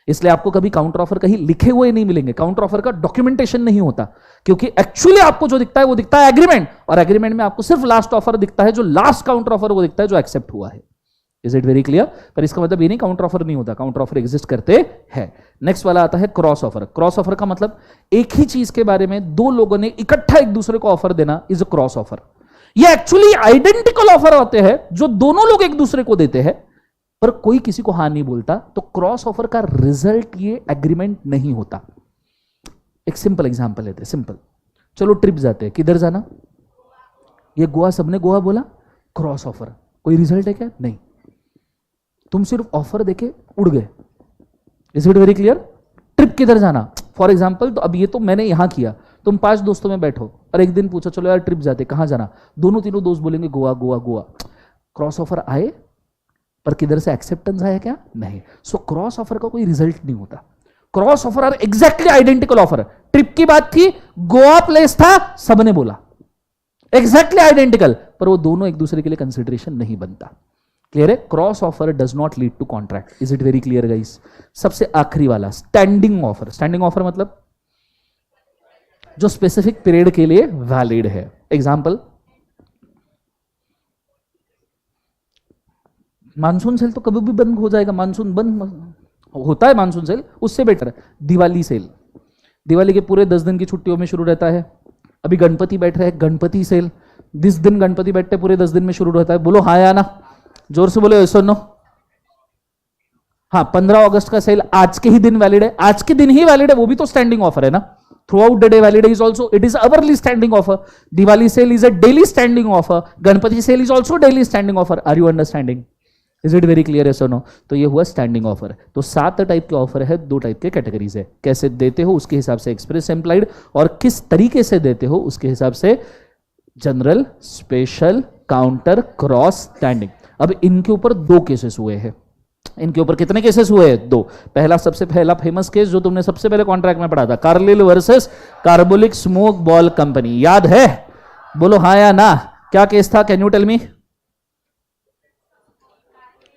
इसलिए आपको कभी काउंटर ऑफर कहीं लिखे हुए नहीं मिलेंगे, काउंटर ऑफर का डॉक्यूमेंटेशन नहीं होता, क्योंकि एक्चुअली आपको जो दिखता है वो दिखता है एग्रीमेंट, और एग्रीमेंट में आपको सिर्फ लास्ट ऑफर दिखता है, जो लास्ट काउंटर ऑफर वो दिखता है जो एक्सेप्ट हुआ है। Is it very clear? पर इसका मतलब ये नहीं काउंटर ऑफर नहीं होता, काउंटर ऑफर एग्जिस्ट करते हैं। नेक्स्ट वाला आता है क्रॉस ऑफर। क्रॉस ऑफर का मतलब एक ही चीज के बारे में दो लोगों ने इकट्ठा एक दूसरे को ऑफर देना इज अ क्रॉस ऑफर। ये एक्चुअली आइडेंटिकल ऑफर होते हैं जो दोनों लोग एक दूसरे को देते हैं, पर कोई किसी को हाँ नहीं बोलता, तो क्रॉस ऑफर का रिजल्ट ये एग्रीमेंट नहीं होता। एक सिंपल एग्जांपल लेते हैं, सिंपल। चलो ट्रिप जाते हैं, किधर जाना? ये गोवा, सबने गोवा बोला, क्रॉस ऑफर। कोई रिजल्ट है क्या? नहीं, तुम सिर्फ ऑफर देके उड़ गए। Is it very clear? Trip किधर जाना, फॉर एग्जाम्पल, तो अब ये तो मैंने यहां किया, तुम 5 दोस्तों में बैठो और एक दिन पूछो चलो यार ट्रिप जाते, कहां जाना? दोनों तीनों दोस्त बोलेंगे गोवा गोवा गोवा। क्रॉस ऑफर आए, पर किधर से एक्सेप्टेंस आया क्या? नहीं। सो क्रॉस ऑफर का कोई रिजल्ट नहीं होता। Cross offer are exactly identical offer. Trip की बात थी, गोवा प्लेस था, सबने बोला एग्जैक्टली आइडेंटिकल, पर वो दोनों एक दूसरे के लिए कंसिडरेशन नहीं बनता। क्लियर है? Cross offer does not lead to contract. Is it very clear guys? सबसे आखिरी वाला स्टैंडिंग ऑफर। स्टैंडिंग ऑफर मतलब जो स्पेसिफिक पीरियड के लिए वैलिड है। एग्जांपल, मानसून सेल तो कभी भी बंद हो जाएगा, मानसून बंद होता है, मानसून सेल उससे बेटर है दिवाली सेल। दिवाली के पूरे 10 दिन की छुट्टियों में शुरू रहता है। अभी गणपति बैठ रहे हैं, गणपति सेल जिस दिन गणपति बैठते पूरे 10 दिन में शुरू रहता है। बोलो हाँ या ना, जोर से बोलो यस और नो। हाँ, 15 अगस्त का सेल आज के ही दिन वैलिड है, आज के दिन ही वैलिड है, वो भी तो स्टैंडिंग ऑफर है ना। Throughout the day valid is also, it is hourly standing offer. Diwali sale is a daily standing offer. Ganpati sale is also daily standing offer. Are you understanding? Is it very clear? Yes or no? तो ये हुआ standing offer. तो 7 type के offer है, 2 type के categories है। कैसे देते हो उसके हिसाब से एक्सप्रेस एम्प्लाइड, और किस तरीके से देते हो उसके हिसाब से general, special, counter, cross, standing. अब इनके ऊपर 2 केसेस हुए हैं। इनके ऊपर कितने केसेस हुए हैं? 2। पहला, सबसे पहला फेमस केस जो तुमने सबसे पहले कॉन्ट्रैक्ट में पढ़ा था, Carlill versus Carbolic Smoke Ball Company, याद है? बोलो हाँ या ना। क्या केस था? Can you tell me?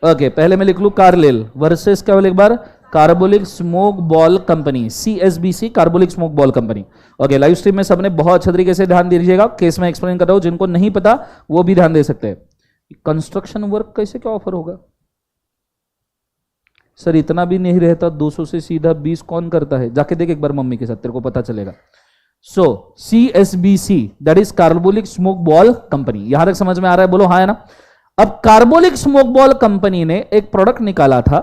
Okay, पहले मैं लिख लू कार्लिल वर्सेस, क्या बोले एक बार? Carbolic Smoke Ball Company, CSBC, Carbolic Smoke Ball Company. Okay, live stream में सबने बहुत अच्छे तरीके से ध्यान दीजिएगा, केस में एक्सप्लेन कर रहा हूं, जिनको नहीं पता वो भी ध्यान दे सकते हैं। कंस्ट्रक्शन वर्क कैसे क्या ऑफर होगा? सर इतना भी नहीं रहता, 200 से सीधा 20 कौन करता है? जाके देख एक बार मम्मी के साथ, तेरे को पता चलेगा। सो CSBC that is carbolic Smoke Ball company. यहां तक समझ में आ रहा है? बोलो हाँ है ना। अब कार्बोलिक स्मोक बॉल कंपनी ने एक प्रोडक्ट निकाला था,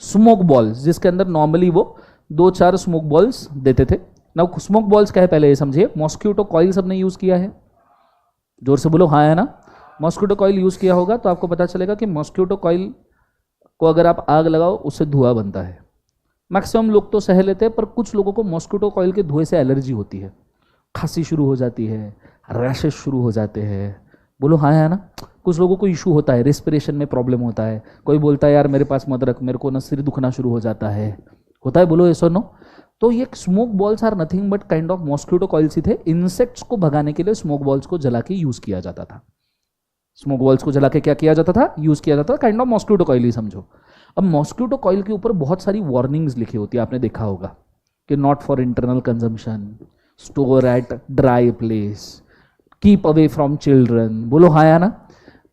स्मोक बॉल्स, जिसके अंदर नॉर्मली वो 2-4 स्मोक बॉल्स देते थे। ना स्मोक बॉल्स क्या है पहले ये समझिए। मॉस्क्यूटो कॉइल सबने यूज किया है? जोर से बोलो हाँ है ना। मॉस्क्यूटो कॉइल यूज किया होगा तो आपको पता चलेगा कि मॉस्क्यूटो कॉइल को अगर आप आग लगाओ उससे धुआं बनता है। मैक्सिमम लोग तो सह लेते हैं, पर कुछ लोगों को मॉस्क्यूटो कॉइल के धुएं से एलर्जी होती है, खांसी शुरू हो जाती है, रैशेस शुरू हो जाते हैं। बोलो हाँ है ना। कुछ लोगों को इशू होता है, रेस्पिरेशन में प्रॉब्लम होता है, कोई बोलता है यार मेरे पास मत रख, मेरे को ना सिर दुखना शुरू हो जाता है, होता है। बोलो यस और नो। तो ये smoke balls are nothing but kind of mosquito coils ही थे। इंसेक्ट्स को भगाने के लिए स्मोक बॉल्स को जला के यूज किया जाता था। स्मोक बॉल्स को जला के क्या किया जाता था? यूज किया जाता था, काइंड ऑफ मॉस्क्यूटो कॉइल ही समझो। अब मॉस्क्यूटो कॉइल के ऊपर बहुत सारी वार्निंग्स लिखी होती है, आपने देखा होगा कि not for internal consumption, store at dry place, keep away from children. बोलो हाँ या ना।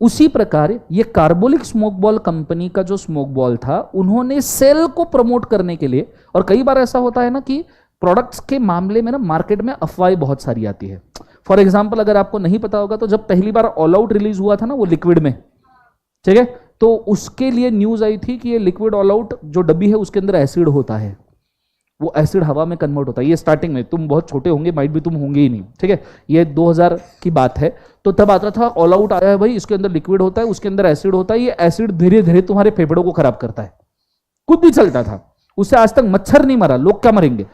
उसी प्रकार ये कार्बोलिक स्मोक बॉल कंपनी का जो स्मोक बॉल था, उन्होंने सेल को प्रमोट करने के लिए, और कई बार ऐसा होता है ना कि प्रोडक्ट्स के मामले में ना मार्केट में अफवाहें बहुत सारी आती है। फॉर एग्जाम्पल, अगर आपको नहीं पता होगा तो जब पहली बार ऑल आउट रिलीज हुआ था ना वो लिक्विड में, ठीक है, तो उसके लिए न्यूज आई थी कि ये लिक्विड ऑल आउट जो डब्बी है उसके अंदर एसिड होता है। वो एसिड हवा में कन्वर्ट होता है। ये स्टार्टिंग में तुम बहुत छोटे होंगे, माइट भी तुम होंगे ही नहीं, ठीक है, ये 2000 की बात है। तो तब आता था ऑल आउट आया है भाई, इसके अंदर लिक्विड होता है, उसके अंदर एसिड होता है, ये एसिड धीरे धीरे तुम्हारे फेफड़ों को खराब करता है। कुछ भी चलता था, उससे आज तक मच्छर नहीं मरा, लोग क्या मरेंगे।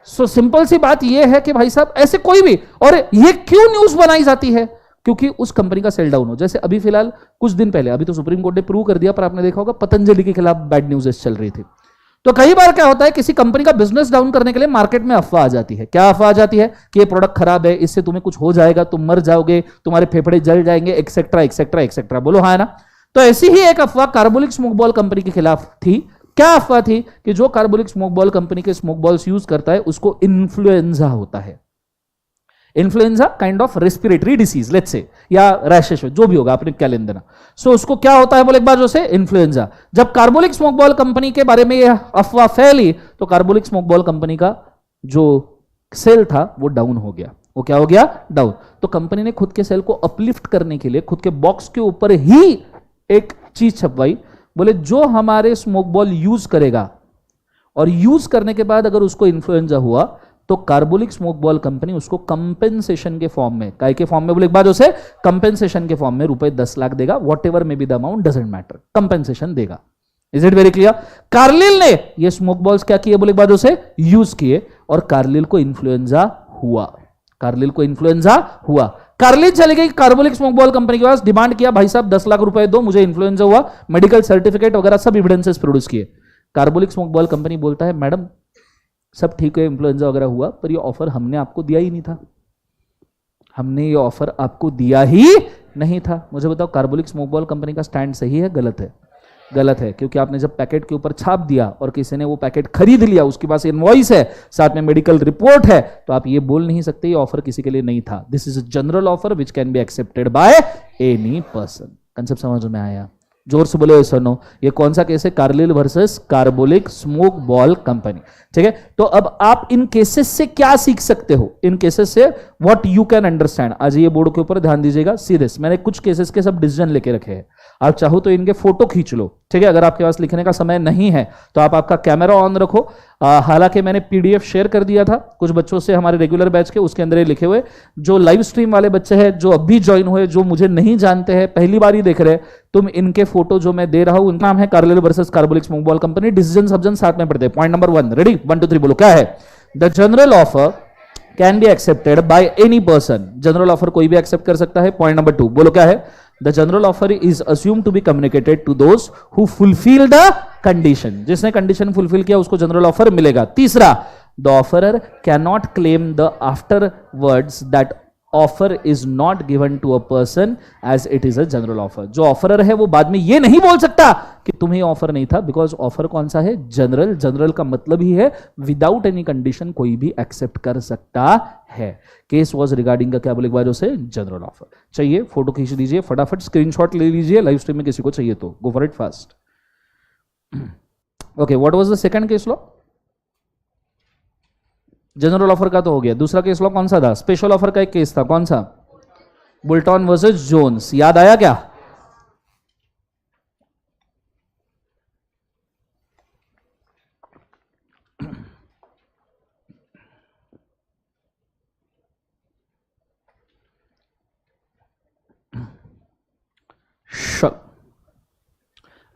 सो सिंपल सी बात यह है कि भाई साहब ऐसे कोई भी, और ये क्यों न्यूज बनाई जाती है, क्योंकि उस कंपनी का सेल डाउन हो। जैसे अभी फिलहाल कुछ दिन पहले, अभी तो सुप्रीम कोर्ट ने प्रूव कर दिया, पर आपने देखा होगा पतंजलि के खिलाफ बैड न्यूज़ चल रही थी। तो कई बार क्या होता है, किसी कंपनी का बिजनेस डाउन करने के लिए मार्केट में अफवाह आ जाती है। क्या अफवाह आ जाती है कि ये प्रोडक्ट खराब है, इससे तुम्हें कुछ हो जाएगा, तुम मर जाओगे, तुम्हारे फेफड़े जल जाएंगे, एक्सेट्रा एक्सेट्रा एक्सेट्रा। बोलो हाँ है ना। तो ऐसी ही एक अफवाह कार्बोलिक स्मोक बॉल कंपनी के खिलाफ थी। क्या अफवाह थी कि जो कार्बोलिक स्मोक बॉल कंपनी के स्मोक बॉल्स यूज करता है उसको इन्फ्लुएंजा होता है। Influenza kind of respiratory disease let's say, या रैशेस, जो भी होगा आपने क्या लेन देना। सो उसको क्या होता है बोले एक बार, जो से इन्फ्लुएंजा। जब कार्बोलिक स्मोक बॉल कंपनी के बारे में यह अफवाह फैली तो कार्बोलिक स्मोक बॉल कंपनी का जो सेल था वो डाउन हो गया। वो क्या हो गया, डाउन। तो कंपनी ने खुद के सेल को अपलिफ्ट करने के लिए खुद के बॉक्स के ऊपर ही एक चीज छपवाई, बोले जो हमारे स्मोक बॉल यूज करेगा और यूज करने के बाद अगर उसको इन्फ्लुएंजा हुआ तो कार्बोलिक स्मोक बॉल कंपनी उसको कंपेंसेशन के फॉर्म में, काय के फॉर्म में बोले एक बार, उसे कंपेंसेशन के फॉर्म में रुपए 10 लाख देगा। Whatever may be the amount doesn't matter, compensation देगा। Is it very clear. Carlill ने ये स्मोक बॉल्स क्या किए बोले एक बार, उसे यूज किए और कार्लिल को इन्फ्लुएंजा हुआ। कार्लिल को इन्फ्लुएंजा हुआ। कार्लिल चले गई कार्बोलिक स्मोक बॉल कंपनी के पास, डिमांड किया भाई साहब 10 लाख रुपए दो, मुझे इन्फ्लुएंजा हुआ, मेडिकल सर्टिफिकेट वगैरह सब एविडेंसेस प्रोड्यूस किए। कार्बोलिक स्मोक बॉल कंपनी बोलता है मैडम सब ठीक है, इन्फ्लुएंजा वगैरह हुआ, पर ये ऑफर हमने आपको दिया ही नहीं था, हमने ये ऑफर आपको दिया ही नहीं था। मुझे बताओ कार्बोलिक स्मोक बॉल कंपनी का स्टैंड सही है, गलत है? गलत है, क्योंकि आपने जब पैकेट के ऊपर छाप दिया और किसी ने वो पैकेट खरीद लिया, उसके पास इनवॉइस है, साथ में मेडिकल रिपोर्ट है, तो आप ये बोल नहीं सकते ये ऑफर किसी के लिए नहीं था। This is a general offer which can be accepted by any person. Concept समझ में आया? जोर से बोले सुनो। ये कौन सा केस है? Carlill versus Carbolic Smoke Ball company. ठीक है, तो अब आप इन केसेस से क्या सीख सकते हो? इन केसेस से व्हाट यू कैन अंडरस्टैंड। आज ये बोर्ड के ऊपर ध्यान दीजिएगा। सी दिस, मैंने कुछ केसेस के सब डिसीजन लेके रखे हैं, आप चाहो तो इनके फोटो खींच लो। ठीक है, अगर आपके पास लिखने का समय नहीं है तो आप आपका कैमरा ऑन रखो। हालांकि मैंने पीडीएफ शेयर कर दिया था कुछ बच्चों से, हमारे रेगुलर बैच के, उसके अंदर लिखे हुए। जो लाइव स्ट्रीम वाले बच्चे हैं, जो अभी ज्वाइन हुए, जो मुझे नहीं जानते हैं, पहली बार ही देख रहे हैं, तुम इनके फोटो जो मैं दे रहा हूं, उनका नाम है Carlill versus Carbolic Smoke Ball Company. Decision सब्जन साथ में पढ़ते हैं। Point number 1, ready? 1 2 3 बोलो। क्या है? The general offer can be accepted by any person. General offer कोई भी एक्सेप्ट कर सकता है। पॉइंट नंबर 2 बोलो। क्या है? The general offer is assumed to be communicated to those who fulfill the condition. जिसने कंडीशन फुलफिल किया उसको जनरल ऑफर मिलेगा। तीसरा, the offerer cannot claim the afterwards that offer is not given to a person as it is a general offer. जो offeror है वो बाद में ये नहीं बोल सकता कि तुम्हें ऑफर नहीं था, बिकॉज ऑफर कौन सा है? जनरल। जनरल का मतलब ही है विदाउट एनी कंडीशन कोई भी एक्सेप्ट कर सकता है। केस वॉज रिगार्डिंग का क्या बोले बाजू से? General offer. चाहिए फोटो खींच दीजिए, फटाफट स्क्रीनशॉट ले लीजिए, लाइव स्ट्रीम में किसी को चाहिए तो go for it fast. Okay, what was the second case law? General offer का तो हो गया। दूसरा केस लॉ कौन सा था? स्पेशल ऑफर का एक केस था, कौन सा? बुल्टन वर्सेस जोन्स। याद आया क्या?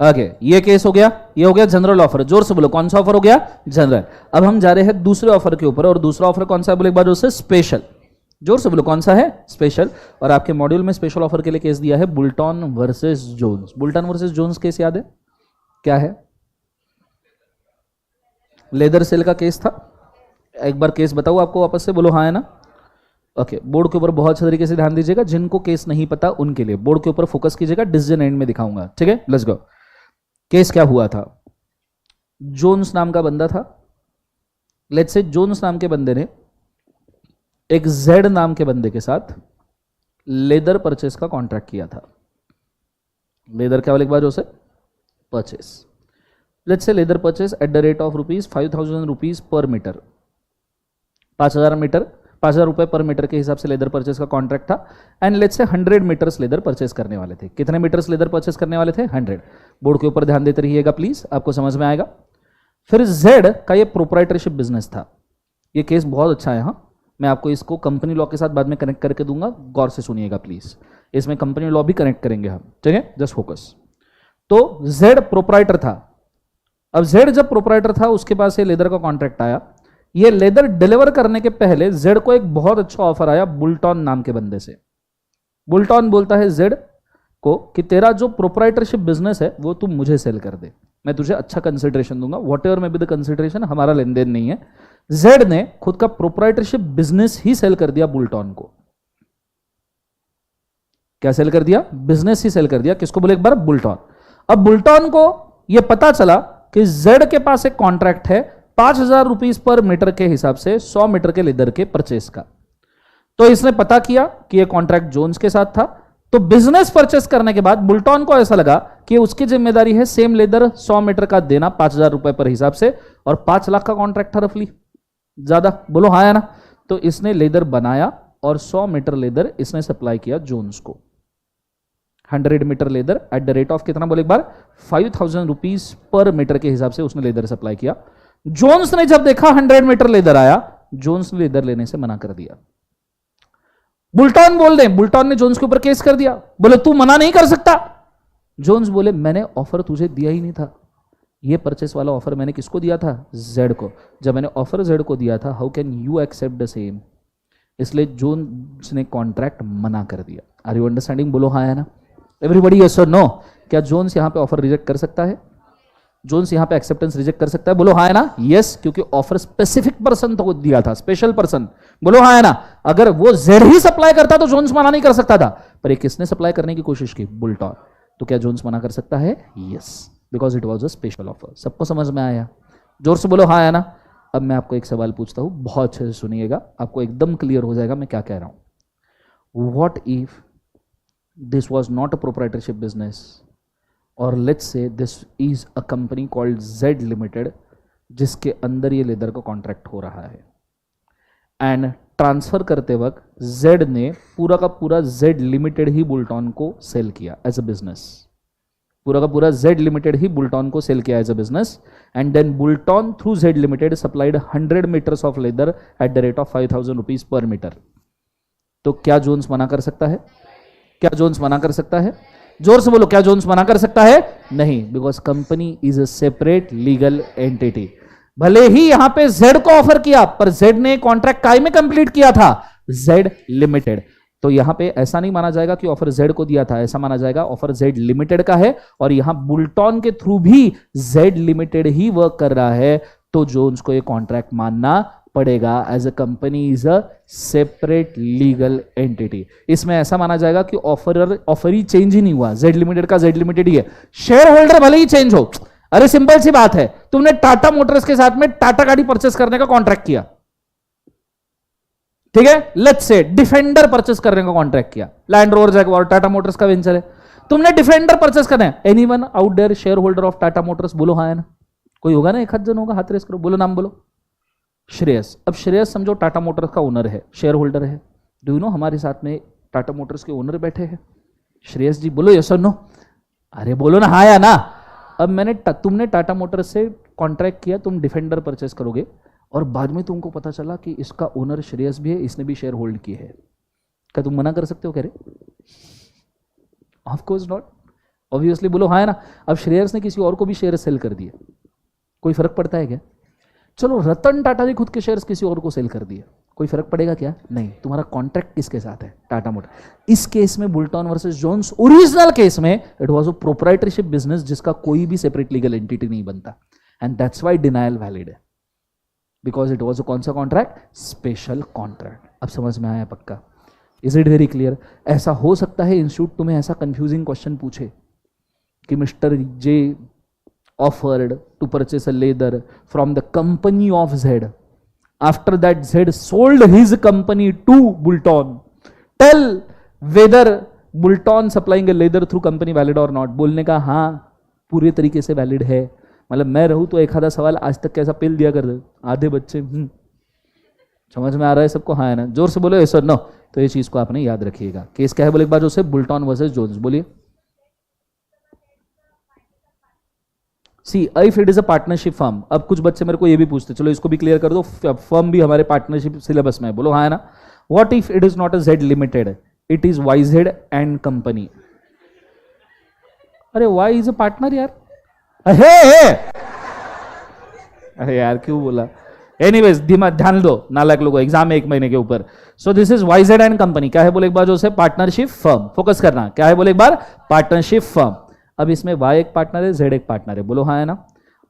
ओके, ये केस हो गया, ये हो गया जनरल ऑफर। जोर से बोलो, कौन सा ऑफर हो गया? जनरल। अब हम जा रहे हैं दूसरे ऑफर के ऊपर, और दूसरा ऑफर कौन सा है बोले एक बार उसे? स्पेशल। जोर से बोलो, कौन सा है? स्पेशल। और आपके मॉड्यूल में स्पेशल ऑफर के लिए केस दिया है Boulton versus Jones. Boulton versus Jones case याद है? क्या है? लेदर सेल का केस था। एक बार केस बताओ आपको वापस से, बोलो हाँ है ना? ओके, बोर्ड के ऊपर बहुत अच्छे तरीके से ध्यान दीजिएगा। जिनको केस नहीं पता उनके लिए बोर्ड के ऊपर फोकस कीजिएगा, डिसीजन एंड में दिखाऊंगा। ठीक है, लेट्स गो। केस क्या हुआ था? जोन्स नाम का बंदा था। लेट्स से जोन्स नाम के बंदे ने एक जेड नाम के बंदे के साथ लेदर परचेस का कॉन्ट्रैक्ट किया था। लेदर क्या वाले एक बार उसे? Purchase. Let's say leather purchase eight the rate of ₹5,000 पर मीटर। 5,000 मीटर, 5,000 रुपए पर मीटर के हिसाब से लेदर परचेस का कॉन्ट्रैक्ट था। And let's say 100 metres leather purchase करने वाले थे। कितने मीटर्स लेदर परचेस करने वाले थे? 100। बोर्ड के ऊपर ध्यान देते रहिएगा प्लीज, आपको समझ में आएगा। फिर जेड का ये प्रोप्राइटरशिप बिजनेस था। ये केस बहुत अच्छा है, हाँ, मैं आपको इसको कंपनी लॉ के साथ बाद में कनेक्ट करके दूंगा, गौर से सुनिएगा प्लीज, इसमें कंपनी लॉ भी कनेक्ट करेंगे हम, ठीक है, जस्ट फोकस। तो जेड प्रोप्राइटर था। अब जेड जब प्रोप्राइटर था उसके पास ये लेदर का कॉन्ट्रैक्ट आया। ये लेदर डिलीवर करने के पहले जेड को एक बहुत अच्छा ऑफर आया बुल्टॉन नाम के बंदे से। बुल्टॉन बोलता है जेड को कि तेरा जो प्रोप्राइटरशिप बिजनेस है वो तुम मुझे सेल कर दे, मैं तुझे अच्छा कंसिडरेशन दूंगा, वॉट एवर में बी द कंसिडरेशन, हमारा लेन देन नहीं है। जेड ने खुद का प्रोप्राइटरशिप बिजनेस ही सेल कर दिया बुल्टॉन को। क्या सेल कर दिया? बिजनेस ही सेल कर दिया। किसको बोले एक बार? बुल्टॉन। अब बुल्टॉन को यह पता चला कि जेड के पास एक कॉन्ट्रैक्ट है 5,000 रुपीज पर मीटर के हिसाब से 100 मीटर के लेदर के परचेस का। तो इसने पता किया कि यह कॉन्ट्रैक्ट जोन्स के साथ था। तो बिजनेस परचेस करने के बाद बुल्टॉन को ऐसा लगा कि उसकी जिम्मेदारी है सेम लेदर 100 मीटर का देना 5,000 रुपए पर हिसाब से, और 5 लाख का कॉन्ट्रैक्ट था रफली, ज्यादा बोलो हाँ या ना। तो इसने लेदर बनाया और 100 मीटर लेदर इसने सप्लाई किया जोन्स को। 100 meter leather at the rate of कितना बोले एक बार? 5,000 रुपीज पर मीटर के हिसाब से उसने लेदर सप्लाई किया। जोन्स ने जब देखा 100 मीटर लेदर आया, जोन्स ने लेदर लेने से मना कर दिया। बुल्टॉन बोल रहे, बुल्टॉन ने जोन्स के ऊपर केस कर दिया, बोले तू मना नहीं कर सकता। जोन्स बोले मैंने ऑफर तुझे दिया ही नहीं था, ये परचेस वाला ऑफर मैंने किसको दिया था? जेड को। जब मैंने ऑफर जेड को दिया था, how can you accept the same? इसलिए जोन्स ने कॉन्ट्रैक्ट मना कर दिया। Are you understanding? बोलो हाँ है ना एवरीबॉडी, यस और नो? क्या जोन्स यहां पे ऑफर रिजेक्ट कर सकता है? जोन्स यहां पे एक्सेप्टेंस रिजेक्ट कर सकता है? बोलो हाँ है ना? यस, क्योंकि ऑफर स्पेसिफिक पर्सन को दिया था, स्पेशल पर्सन। बोलो हाँ है ना? अगर वो जेड ही सप्लाई करता तो जोन्स मना नहीं कर सकता था, पर ये किसने सप्लाई करने की कोशिश की? बुल्टॉन। तो क्या जोन्स मना कर सकता है? Yes, because it was a special offer. सबको समझ में आया? जोर से बोलो हाँ है ना। अब मैं आपको एक सवाल पूछता हूं, बहुत अच्छे से सुनिएगा, आपको एकदम क्लियर हो जाएगा मैं क्या कह रहा हूं। What if this was not a proprietorship business, or let's say this is a company called Z Limited, जिसके अंदर ये लेदर का कॉन्ट्रैक्ट हो रहा है, एंड ट्रांसफर करते वक्त Z ने पूरा का पूरा Z Limited ही बुल्टॉन को सेल किया एज अ बिजनेस। पूरा का पूरा Z Limited ही बुल्टॉन को सेल किया as a business, and then Boulton through Z Limited supplied 100 metres of leather at the rate of 5,000 rupees per metre. तो क्या जोन्स मना कर सकता है? क्या जोन्स मना कर सकता है? जोर से बोलो, क्या जोन्स मना कर सकता है? नहीं, because company is a separate legal entity. भले ही यहां पे जेड को ऑफर किया, पर जेड ने कॉन्ट्रैक्ट काय में कंप्लीट किया था? Z limited. तो यहां पे ऐसा नहीं माना जाएगा कि ऑफर जेड को दिया था, ऐसा माना जाएगा ऑफर जेड लिमिटेड का है, और यहां बुल्टॉन के थ्रू भी जेड लिमिटेड ही वर्क कर रहा है। तो जोन्स को ये कॉन्ट्रैक्ट मानना पड़ेगा, as a company is a separate legal entity. इसमें ऐसा माना जाएगा कि ऑफर ही चेंज ही नहीं हुआ, जेड लिमिटेड का जेड लिमिटेड ही है, शेयर होल्डर भले ही चेंज हो। अरे सिंपल सी बात है, तुमने टाटा मोटर्स के साथ में टाटा गाड़ी परचेस करने का कॉन्ट्रैक्ट किया, ठीक है, लेट्स से डिफेंडर परचेस करने का कॉन्ट्रैक्ट किया, land rover Jaguar Tata Motors का वेंचर है, तुमने डिफेंडर परचेस करना है। Anyone out their share holder of Tata Motors? बोलो हाँ है ना। कोई होगा ना, एक हाथ जन होगा, हाथ रेस करो, बोलो नाम बोलो। श्रेयस। अब श्रेयस समझो टाटा मोटर्स का ओनर है, शेयर होल्डर है। डू यू नो हमारे साथ में टाटा मोटर्स के ओनर बैठे हैं श्रेयस जी, बोलो यस और नो। अरे बोलो ना हाँ या ना। अब तुमने टाटा मोटर्स से कॉन्ट्रैक्ट किया, तुम डिफेंडर परचेस करोगे, और बाद में तुमको पता चला कि इसका ओनर श्रेयस भी है, इसने भी शेयर होल्ड की है, क्या तुम मना कर सकते हो? कह रहे ऑफ कोर्स नॉट, ऑब्वियसली बोलो हाँ है ना। अब श्रेयस ने किसी और को भी शेयर सेल कर दिए, कोई फर्क पड़ता है क्या? चलो रतन टाटा ने खुद के शेयर्स किसी और को सेल कर दिए, कोई फर्क पड़ेगा क्या? नहीं। तुम्हारा कॉन्ट्रैक्ट किसके साथ है? टाटा मोटर। इस केस में बुल्टॉन वर्सेस जोन्स, ओरिजिनल केस में it was a proprietorship business जिसका कोई भी सेपरेट लीगल एंटिटी नहीं बनता, and that's why denial valid है, बिकॉज इट वाज अ कौन सा कॉन्ट्रैक्ट? Special contract. अब समझ में आया पक्का? Is it very clear? ऐसा हो सकता है इंस्टीट्यूट तुम्हें ऐसा कंफ्यूजिंग क्वेश्चन पूछे कि mister J offered to purchase a leather from the company of Z. After that, Z sold his company to Bulton. Tell whether Bulton supplying a leather through company valid or not. बोलने का हाँ पूरे तरीके से valid है। मतलब मैं रहूं तो एक आधा सवाल आज तक कैसा पेल दिया कर दे आधे बच्चे। समझ में आ रहा है सबको? हाँ है ना। जोर से बोलो यस और नो। तो ये चीज को आपने याद रखिएगा। केस क्या है बोले एक बार जो से बुल्टॉन वर्सेस जोन्स, बोलिए। See if it is a partnership firm, अब कुछ बच्चे मेरे को ये भी पूछते, चलो इसको भी क्लियर कर दो, फर्म भी हमारे पार्टनरशिप सिलेबस में है, बोलो हाँ है ना. What if it is not a Z limited, it is Y Z and company. अरे वाई इज अ पार्टनर यार, अरे यार क्यों बोला. एनीवेज ध्यान दो नालायक लोगों, एग्जाम है 1 महीने के ऊपर. So this is Y Z and company. क्या है बोले एक बार जो से पार्टनरशिप फर्म, फोकस करना. क्या है बोले एक बार पार्टनरशिप फर्म. अब इसमें वाई एक पार्टनर है, जेड एक पार्टनर है, बोलो हाँ है ना.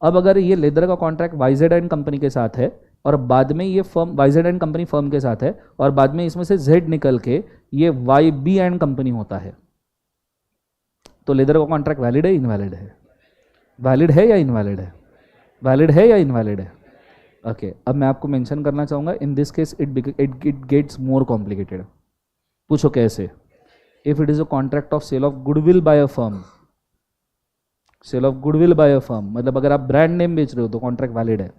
अब अगर ये लेदर का contract Y Z and company के साथ है और बाद में ये firm Y Z and company firm के साथ है और बाद में इसमें से जेड निकल के ये वाई बी एंड कंपनी होता है, तो लेदर का कॉन्ट्रैक्ट वैलिड है इनवैलिड है? वैलिड है या इनवैलिड है? वैलिड है या इनवैलिड है? ओके अब मैं आपको मेंशन करना चाहूंगा, in this case it gets more complicated. पूछो कैसे. If it is a contract of sale of goodwill by a firm, sale of goodwill by a firm मतलब अगर आप ब्रांड नेम बेच रहे हो तो कॉन्ट्रैक्ट वैलिड है,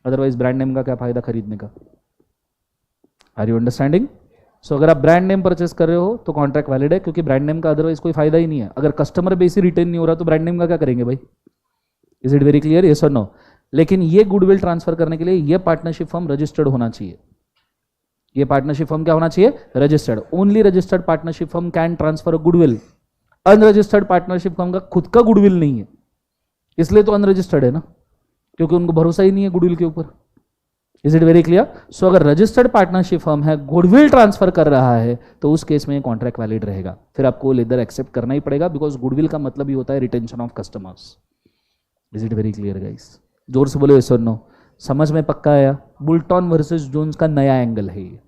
अदरवाइज ब्रांड नेम का क्या फायदा खरीदने का. Are you understanding. सो अगर आप ब्रांड नेम परचेस कर रहे हो तो कॉन्ट्रैक्ट वैलिड है, क्योंकि ब्रांड नेम का अदरवाइज कोई फायदा ही नहीं है. अगर कस्टमर बेस ही रिटेन नहीं हो रहा तो ब्रांड नेम का क्या करेंगे भाई. Is it very clear, yes और नो. लेकिन ये गुडविल ट्रांसफर करने के लिए ये पार्टनरशिप फर्म रजिस्टर्ड होना चाहिए. ये पार्टनरशिप फर्म क्या होना चाहिए? Registered. Only registered partnership firm can transfer a goodwill. Unregistered partnership firm का खुद का गुडविल नहीं है, इसलिए तो अनरजिस्टर्ड है ना, क्योंकि उनको भरोसा ही नहीं है गुडविल के ऊपर. Is it very clear. So अगर रजिस्टर्ड पार्टनरशिप फर्म है, गुडविल ट्रांसफर कर रहा है, तो उस केस में कॉन्ट्रैक्ट वैलिड रहेगा. फिर आपको लेदर एक्सेप्ट करना ही पड़ेगा, बिकॉज गुडविल का मतलब ही होता है retention of customers. Is it very clear guys. जोर से बोलो यस और नो. समझ में पक्का आया. बुल्टन वर्सेस जोन्स का नया एंगल है ये.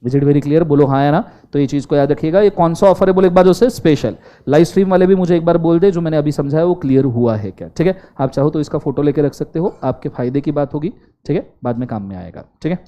इज इट वेरी क्लियर, बोलो हाँ है ना. तो ये चीज को याद रखिएगा. ये कौन सा ऑफर है बोले एक बार जो से स्पेशल. लाइव स्ट्रीम वाले भी मुझे एक बार बोल दे जो मैंने अभी समझाया वो क्लियर हुआ है क्या. ठीक है, आप चाहो तो इसका फोटो लेके रख सकते हो, आपके फायदे की बात होगी. ठीक है, बाद में काम में आएगा. ठीक है.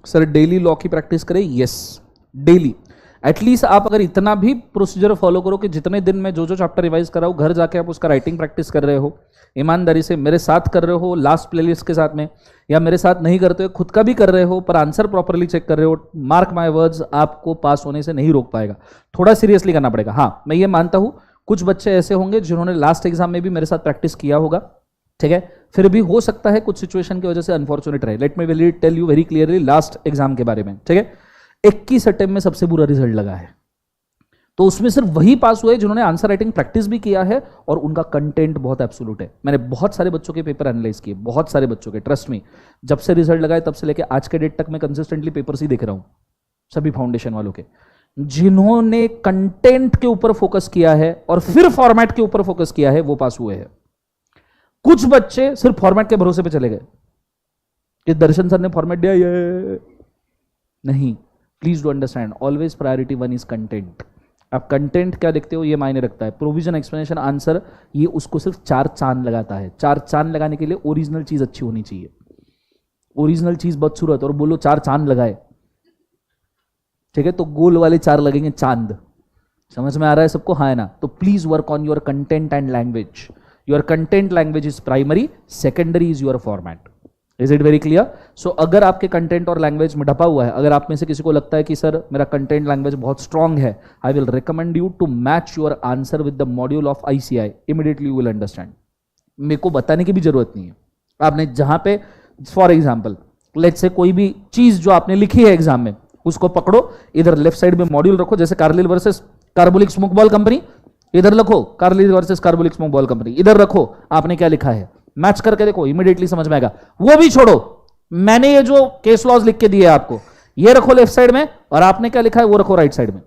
सर डेली लॉ की प्रैक्टिस करें. Yes daily. एटलीस्ट आप अगर इतना भी प्रोसीजर फॉलो करो कि जितने दिन में जो जो चैप्टर रिवाइज कर रहा हूं घर जाके आप उसका राइटिंग प्रैक्टिस कर रहे हो, ईमानदारी से मेरे साथ कर रहे हो लास्ट प्लेलिस्ट के साथ में, या मेरे साथ नहीं करते हो खुद का भी कर रहे हो पर आंसर प्रॉपरली चेक कर रहे हो, मार्क माय वर्ड्स आपको पास होने से नहीं रोक पाएगा. थोड़ा सीरियसली करना पड़ेगा. हाँ मैं ये मानता हूं कुछ बच्चे ऐसे होंगे जिन्होंने लास्ट एग्जाम में भी मेरे साथ प्रैक्टिस किया होगा. ठीक है, फिर भी हो सकता है कुछ सिचुएशन की वजह से अनफॉर्चुनेट रहे. Let me tell you very clearly last exam के बारे में. ठीक है, 21 अटेम्प्ट में सबसे बुरा रिजल्ट लगा है, तो उसमें सिर्फ वही पास हुए जिन्होंने आंसर राइटिंग प्रैक्टिस भी किया है और उनका कंटेंट बहुत एब्सोल्यूट है. मैंने बहुत सारे बच्चों के पेपर एनालाइज किए, बहुत सारे बच्चों के, ट्रस्ट मी. जब से रिजल्ट लगाए तब से लेके आज के डेट तक मैं कंसिस्टेंटली पेपर्स ही देख रहा हूं सभी फाउंडेशन वालों के. जिन्होंने कंटेंट के ऊपर फोकस किया है और फिर फॉर्मेट के ऊपर फोकस किया है वो पास हुए हैं. कुछ बच्चे सिर्फ फॉर्मेट के भरोसे पे चले गए कि दर्शन सर ने फॉर्मेट दिया, ये नहीं. Please do understand, always priority 1 is content. आप कंटेंट क्या देखते हो ये मायने रखता है. प्रोविजन, एक्सप्लेनेशन, आंसर ये उसको सिर्फ 4 चांद लगाता है. 4 चांद लगाने के लिए ओरिजिनल चीज अच्छी होनी चाहिए. ओरिजिनल चीज बदसूरत और बोलो 4 चांद लगाए, ठीक है, तो गोल वाले 4 लगेंगे चांद. समझ में आ रहा है सबको, हाँ है ना. तो please work on your content and language. Your content language is primary, secondary is your format. Is it very clear. So अगर आपके कंटेंट और लैंग्वेज में ढपा हुआ है, अगर आप में से किसी को लगता है कि सर मेरा कंटेंट लैंग्वेज बहुत स्ट्रांग है, I will recommend you to match your answer with the module of ICI. Immediately you will understand. मेरे को बताने की भी जरूरत नहीं है. आपने जहां पे फॉर एग्जाम्पल लेट्स से कोई भी चीज जो आपने लिखी है एग्जाम में उसको पकड़ो, इधर लेफ्ट साइड में मॉड्यूल रखो, जैसे Carlill versus Carbolic Smoke Ball company, इधर रखो Carlill versus Carbolic Smoke Ball company, इधर रखो आपने क्या लिखा है, मैच करके देखो, इमीडिएटली समझ में आएगा. वो भी छोड़ो, मैंने ये जो केस लॉज लिख के दिए आपको ये रखो लेफ्ट साइड में और आपने क्या लिखा है वो रखो राइट साइड में.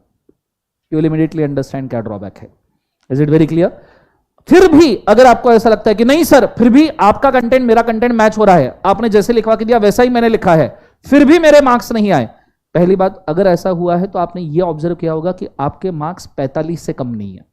यू विल इमीडिएटली अंडरस्टैंड क्या ड्रॉबैक है. Is it very clear. फिर भी अगर आपको ऐसा लगता है कि नहीं सर फिर भी आपका कंटेंट मेरा कंटेंट मैच हो रहा है, आपने जैसे लिखवा के दिया वैसा ही मैंने लिखा है, फिर भी मेरे मार्क्स नहीं आए. पहली बात, अगर ऐसा हुआ है तो आपने ये ऑब्जर्व किया होगा कि आपके मार्क्स 45 से कम नहीं है.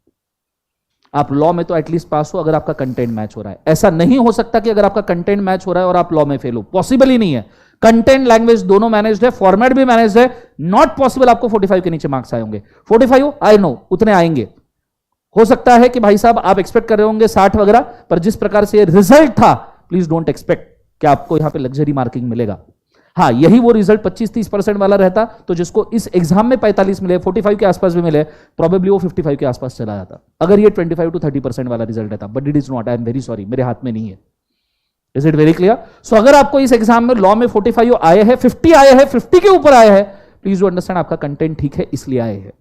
आप लॉ में तो एटलीस्ट पास हो अगर आपका कंटेंट मैच हो रहा है. ऐसा नहीं हो सकता कि अगर आपका कंटेंट मैच हो रहा है और आप लॉ में फेल हो, पॉसिबल ही नहीं है. कंटेंट लैंग्वेज दोनों मैनेज्ड है, फॉर्मेट भी मैनेज्ड है. नॉट पॉसिबल आपको 45 के नीचे मार्क्स आए होंगे. 45 हो, आई नो उतने आएंगे, हो सकता है कि भाई साहब आप एक्सपेक्ट कर रहे होंगे 60 वगैरह, पर जिस प्रकार से रिजल्ट था, प्लीज डोंट एक्सपेक्ट कि आपको यहां पे लग्जरी मार्किंग मिलेगा। हाँ, यही वो रिजल्ट 25-30% वाला रहता तो जिसको इस एग्जाम में 45 मिले, 45 के आसपास भी मिले, प्रोबेबली वो 55 के आसपास चला जाता अगर ये 25 to 30% वाला रिजल्ट रहता। But it is not, I am very sorry, मेरे हाथ में नहीं है। Is it very clear? So अगर आपको इस एग्जाम में लॉ में 45 आए हैं, 50 आए हैं, 50 के ऊपर आए हैं, प्लीज डू अंडरस्टैंड आपका कंटेंट ठीक है इसलिए आए हैं।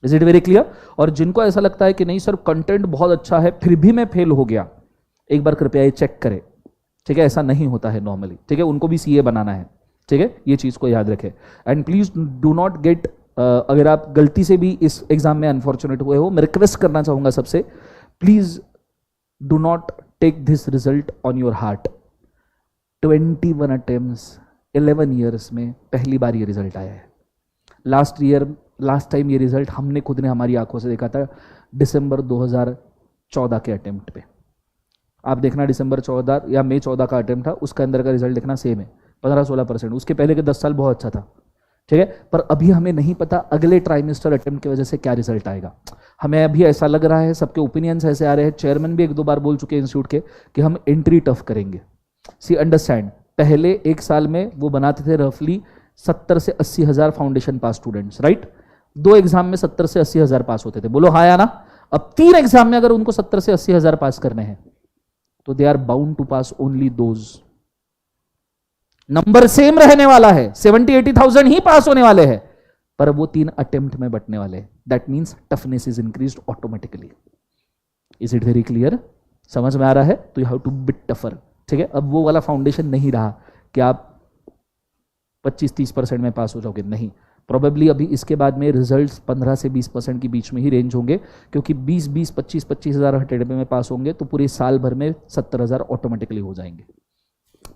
Is it very clear? और जिनको ऐसा लगता है कि नहीं सर कंटेंट बहुत अच्छा है फिर भी मैं फेल हो गया, एक बार कृपया ये चेक करें, ठीक है? ऐसा नहीं होता है नॉर्मली, ठीक है? उनको भी सीए बनाना है, ठीक है? ये चीज को याद रखें। And please do not gate, अगर आप गलती से भी इस एग्जाम में अनफॉर्चुनेट हुए हो, मैं रिक्वेस्ट करना चाहूंगा सबसे, please do not take this result on your heart. 21 attempts 11 years में पहली बार ये रिजल्ट आया है। लास्ट टाइम ये रिजल्ट हमने खुद ने हमारी आंखों से देखा था दिसंबर 2014 के अटेम्प्ट पे। आप देखना दिसंबर 14 या मई 14 का अटेम्प्ट था, उसके अंदर का रिजल्ट देखना सेम है, 15-16%। उसके पहले के 10 साल बहुत अच्छा था, ठीक है? पर अभी हमें नहीं पता अगले ट्राइमेस्टर अटेम्प्ट की वजह से क्या रिजल्ट आएगा। हमें अभी ऐसा लग रहा है, सबके ओपिनियंस ऐसे आ रहे हैं, चेयरमैन भी 1-2 बार बोल चुके हैं इंस्टीट्यूट के कि हम एंट्री टफ करेंगे। सी अंडरस्टैंड, पहले एक साल में वो बनाते थे रफली 70 से 80 हजार फाउंडेशन पास स्टूडेंट्स, राइट? 2 एग्जाम में 70 से 80 हजार पास होते थे, बोलो हाँ या ना? अब 3 एग्जाम में अगर उनको 70 से 80 हजार पास करने हैं तो they are bound to pass only those. Number same रहने वाला है, 70-80,000 ही पास होने वाले हैं, पर वो 3 अटेम्प्ट में बटने वाले हैं। That means toughness is increased automatically. Is it very clear? समझ में आ रहा है? तो you have two bit tougher, ठीक है? अब वो वाला फाउंडेशन नहीं रहा कि आप 25-30% में पास हो जाओगे, नहीं। प्रोबेबली अभी इसके बाद में रिजल्ट्स 15 से 20% के बीच में ही रेंज होंगे, क्योंकि 20-20, 25-25 हजार अटेम्प्ट में पास होंगे तो पूरे साल भर में 70,000 ऑटोमेटिकली हो जाएंगे।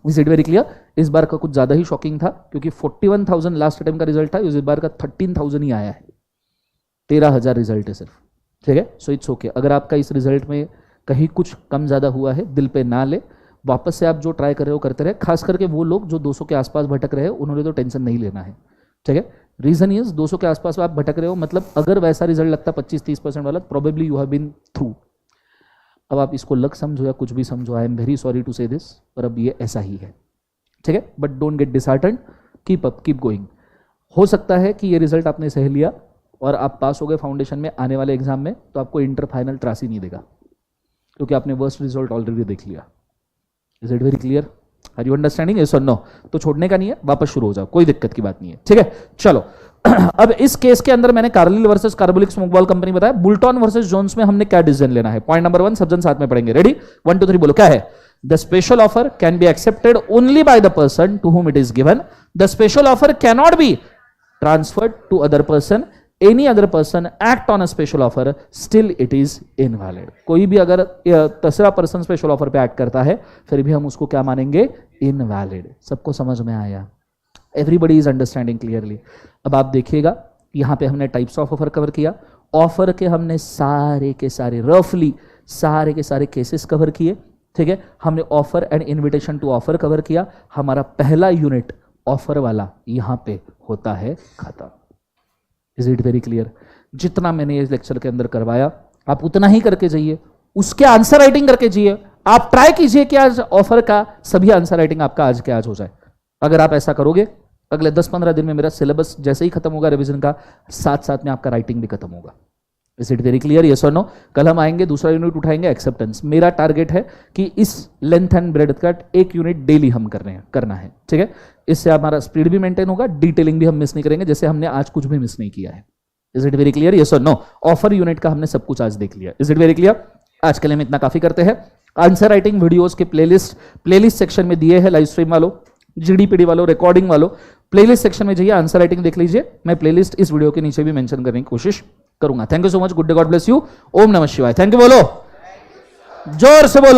Is it very clear? इस बार का कुछ ज्यादा ही शॉकिंग था, क्योंकि 41,000 लास्ट अटेम्प्ट का रिजल्ट था, इस बार का 13,000 ही आया है, 13,000 रिजल्ट है सिर्फ, ठीक है? So it's okay. अगर आपका इस रिजल्ट में कहीं कुछ कम ज्यादा हुआ है, दिल पे ना ले, वापस से आप जो ट्राई कर रहे हो करते रहे। खास करके वो लोग जो 200 के आसपास भटक रहे हैं, उन्होंने तो टेंशन नहीं लेना है, ठीक है? रीजन इज 200 के आसपास आप भटक रहे हो, मतलब अगर वैसा रिजल्ट लगता 25-30% वाला, probably you have been through. अब आप इसको लक समझो या कुछ भी समझो, I am very sorry to say this, पर अब ये ऐसा ही है, ठीक है? But don't get disheartened, keep up, keep going. हो सकता है कि ये रिजल्ट आपने सह लिया और आप पास हो गए फाउंडेशन में, आने वाले एग्जाम में तो आपको इंटर फाइनल त्रासी नहीं देगा, क्योंकि आपने वर्स्ट रिजल्ट ऑलरेडी देख लिया। Is it very clear? Are you understanding? Yes और नो? तो छोड़ने का नहीं है, वापस शुरू हो जाओ, कोई दिक्कत की बात नहीं है, ठीक है? चलो अब इस केस के अंदर मैंने Carlill versus Carbolic Smoke Ball company बताया, बुल्टन वर्सेस जोन्स में हमने क्या डिसीजन लेना है। पॉइंट नंबर 1 सब जन साथ में पढ़ेंगे, रेडी? 1 2 3 बोलो, क्या है? The special offer can be accepted only by the person to whom it is given. The special offer cannot be transferred to other person. Any other person act on a special offer, still it is invalid. कोई भी अगर तीसरा person special offer पे act करता है, फिर भी हम उसको क्या मानेंगे? इनवैलिड। सबको समझ में आया? Everybody is understanding clearly? अब आप देखिएगा, यहां पे हमने टाइप्स ऑफ ऑफर कवर किया, ऑफर के हमने सारे के सारे रफली सारे के सारे केसेस कवर किए, ठीक है? हमने offer and invitation to offer cover किया। हमारा पहला यूनिट ऑफर वाला यहां पे होता है खत्म। Is it very clear? जितना मैंने इस लेक्चर के अंदर करवाया आप उतना ही करके जाइए, उसके आंसर राइटिंग करके जाइए। आप ट्राई कीजिए कि आज ऑफर का सभी आंसर राइटिंग आपका आज के आज हो जाए। अगर आप ऐसा करोगे, अगले 10-15 दिन में मेरा सिलेबस जैसे ही खत्म होगा रिवीजन का, साथ साथ में आपका राइटिंग भी खत्म होगा। Is it very clear? Yes और नो? कल हम आएंगे, दूसरा यूनिट उठाएंगे एक्सेप्टेंस। मेरा टारगेट है कि इस लेंथ एंड ब्रेड्थ का एक यूनिट डेली हम करना है, ठीक है? इससे हमारा स्पीड भी मेंटेन होगा, डिटेलिंग भी हम मिस नहीं करेंगे, जैसे हमने आज कुछ भी मिस नहीं किया है। Is it very clear? Yes और नो? ऑफर यूनिट का हमने सब कुछ आज देख लिया। Is it very clear? आज के लिए हम इतना काफी करते हैं। आंसर राइटिंग वीडियोस के प्लेलिस्ट सेक्शन में दिए हैं, लाइव स्ट्रीम वालों, जीडीपीडी वालों, रिकॉर्डिंग वालों, प्लेलिस्ट सेक्शन में जाइए, आंसर राइटिंग देख लीजिए। मैं प्लेलिस्ट इस वीडियो के नीचे भी मेंशन करने की कोशिश करूंगा। Thank you so much, good day, God bless you, ओम नमः शिवाय। थैंक यू बोलो, जोर से बोलो।